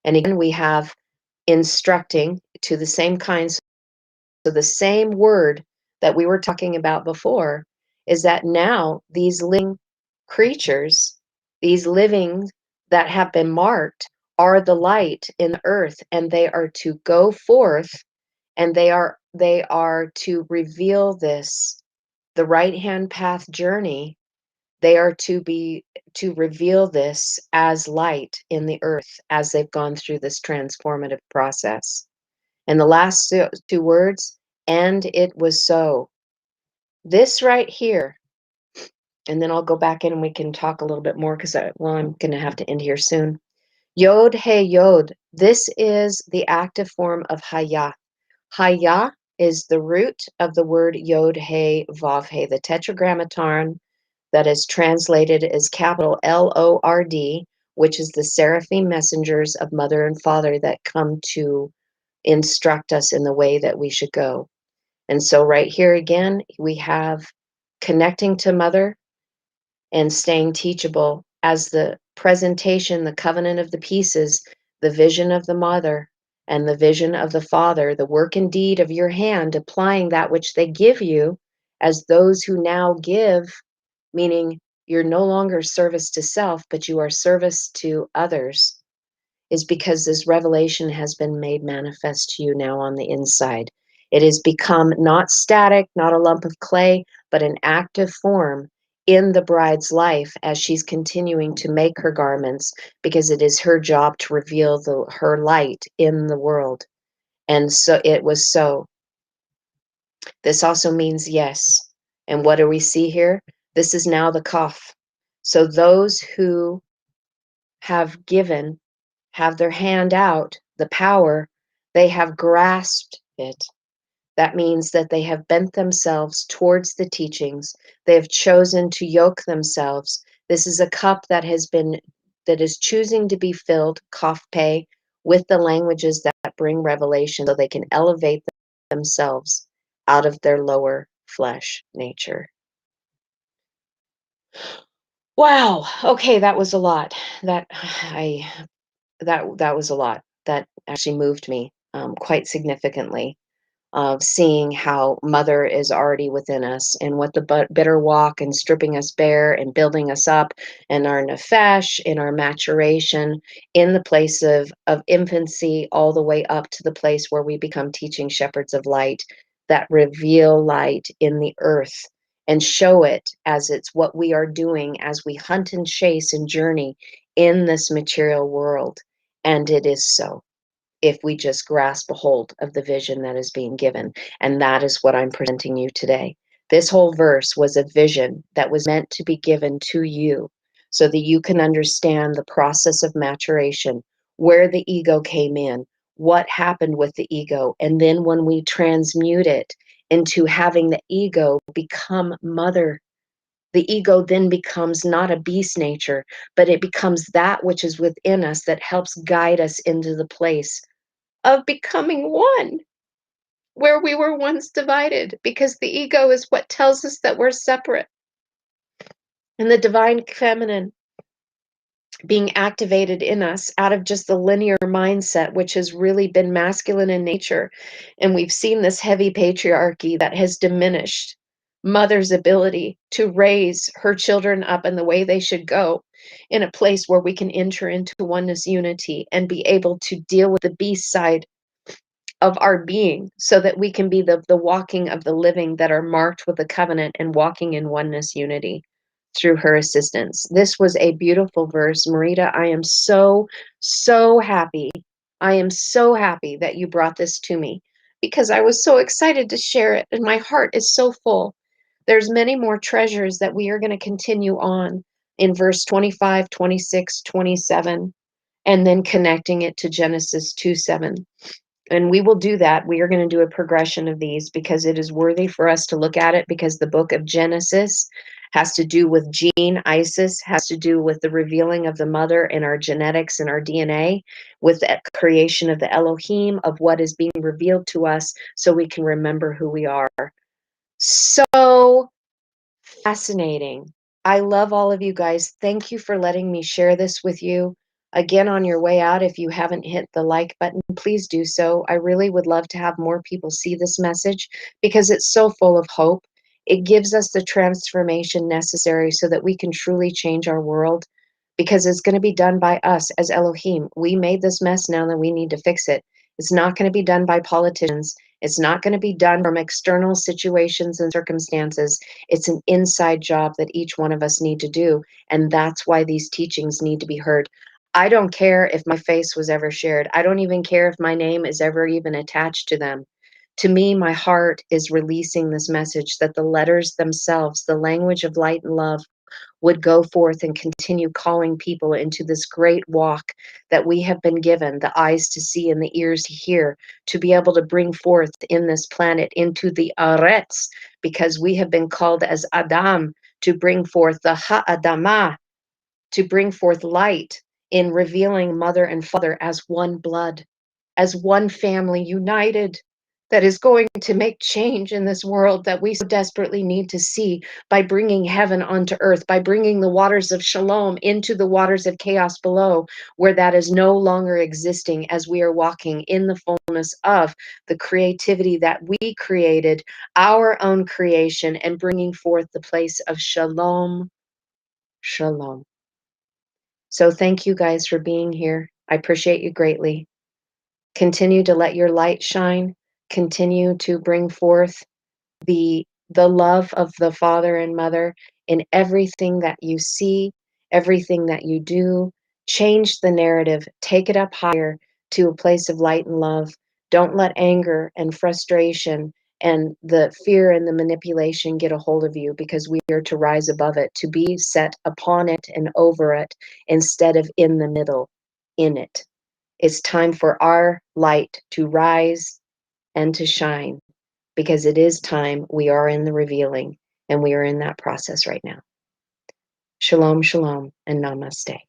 And again, we have instructing to the same kinds. So the same word that we were talking about before is that now these living creatures, these living that have been marked, are the light in the earth, and they are to go forth, and they are to reveal this, the right hand path journey. They are to reveal this as light in the earth as they've gone through this transformative process. And the last two words, and it was so. This right here, and then I'll go back in and we can talk a little bit more because I'm going to have to end here soon. Yod he yod. This is the active form of haya. Haya is the root of the word yod he vav he, the tetragrammaton that is translated as capital Lord, which is the seraphim messengers of mother and father that come to instruct us in the way that we should go. And so right here again, we have connecting to mother and staying teachable as the presentation, the covenant of the pieces, the vision of the mother and the vision of the father, the work and deed of your hand, applying that which they give you as those who now give, meaning you're no longer service to self, but you are service to others, is because this revelation has been made manifest to you now on the inside. It has become not static, not a lump of clay, but an active form in the bride's life as she's continuing to make her garments, because it is her job to reveal her light in the world. And so it was so. This also means yes. And what do we see here? This is now the kaf. So those who have given, have their hand out, the power, they have grasped it. That means that they have bent themselves towards the teachings. They have chosen to yoke themselves. This is a cup that is choosing to be filled, kafpe, with the languages that bring revelation so they can elevate themselves out of their lower flesh nature. Wow. Okay, that was a lot. That was a lot. That actually moved me quite significantly, of seeing how mother is already within us and what the bitter walk and stripping us bare and building us up and our nefesh, in our maturation, in the place of infancy all the way up to the place where we become teaching shepherds of light that reveal light in the earth and show it as it's what we are doing as we hunt and chase and journey in this material world. And it is so, if we just grasp a hold of the vision that is being given. And that is what I'm presenting you today. This whole verse was a vision that was meant to be given to you so that you can understand the process of maturation, where the ego came in, what happened with the ego. And then when we transmute it into having the ego become mother, the ego then becomes not a beast nature, but it becomes that which is within us that helps guide us into the place of becoming one, where we were once divided, because the ego is what tells us that we're separate. And the divine feminine being activated in us out of just the linear mindset, which has really been masculine in nature. And we've seen this heavy patriarchy that has diminished mother's ability to raise her children up in the way they should go, in a place where we can enter into oneness unity and be able to deal with the beast side of our being, so that we can be the walking of the living that are marked with the covenant and walking in oneness unity through her assistance. This was a beautiful verse. Marita, I am so, so happy. I am so happy that you brought this to me, because I was so excited to share it and my heart is so full. There's many more treasures that we are going to continue on in verse 25, 26, 27, and then connecting it to Genesis 2:7. And we will do that. We are going to do a progression of these because it is worthy for us to look at it, because the book of Genesis has to do with gene Isis, has to do with the revealing of the mother and our genetics and our DNA, with the creation of the Elohim, of what is being revealed to us so we can remember who we are. So fascinating. I love all of you guys. Thank you for letting me share this with you. Again, on your way out, if you haven't hit the like button, please do so. I really would love to have more people see this message because it's so full of hope. It gives us the transformation necessary so that we can truly change our world, because it's going to be done by us as Elohim. We made this mess, now that we need to fix it. It's not going to be done by politicians. It's not going to be done from external situations and circumstances. It's an inside job that each one of us need to do. And that's why these teachings need to be heard. I don't care if my face was ever shared. I don't even care if my name is ever even attached to them. To me, my heart is releasing this message that the letters themselves, the language of light and love, would go forth and continue calling people into this great walk that we have been given, the eyes to see and the ears to hear, to be able to bring forth in this planet into the Aretz, because we have been called as Adam to bring forth the Ha'adamah, to bring forth light in revealing mother and father as one blood, as one family united, that is going to make change in this world that we so desperately need to see, by bringing heaven onto earth, by bringing the waters of shalom into the waters of chaos below, where that is no longer existing, as we are walking in the fullness of the creativity that we created, our own creation, and bringing forth the place of shalom, shalom. So thank you guys for being here. I appreciate you greatly. Continue to let your light shine. Continue to bring forth the love of the father and mother in everything that you see, everything that you do. Change the narrative. Take it up higher to a place of light and love. Don't let anger and frustration and the fear and the manipulation get a hold of you, because we are to rise above it, to be set upon it and over it instead of in the middle, in it. It's time for our light to rise and to shine, because it is time. We are in the revealing, and we are in that process right now. Shalom, shalom, and namaste.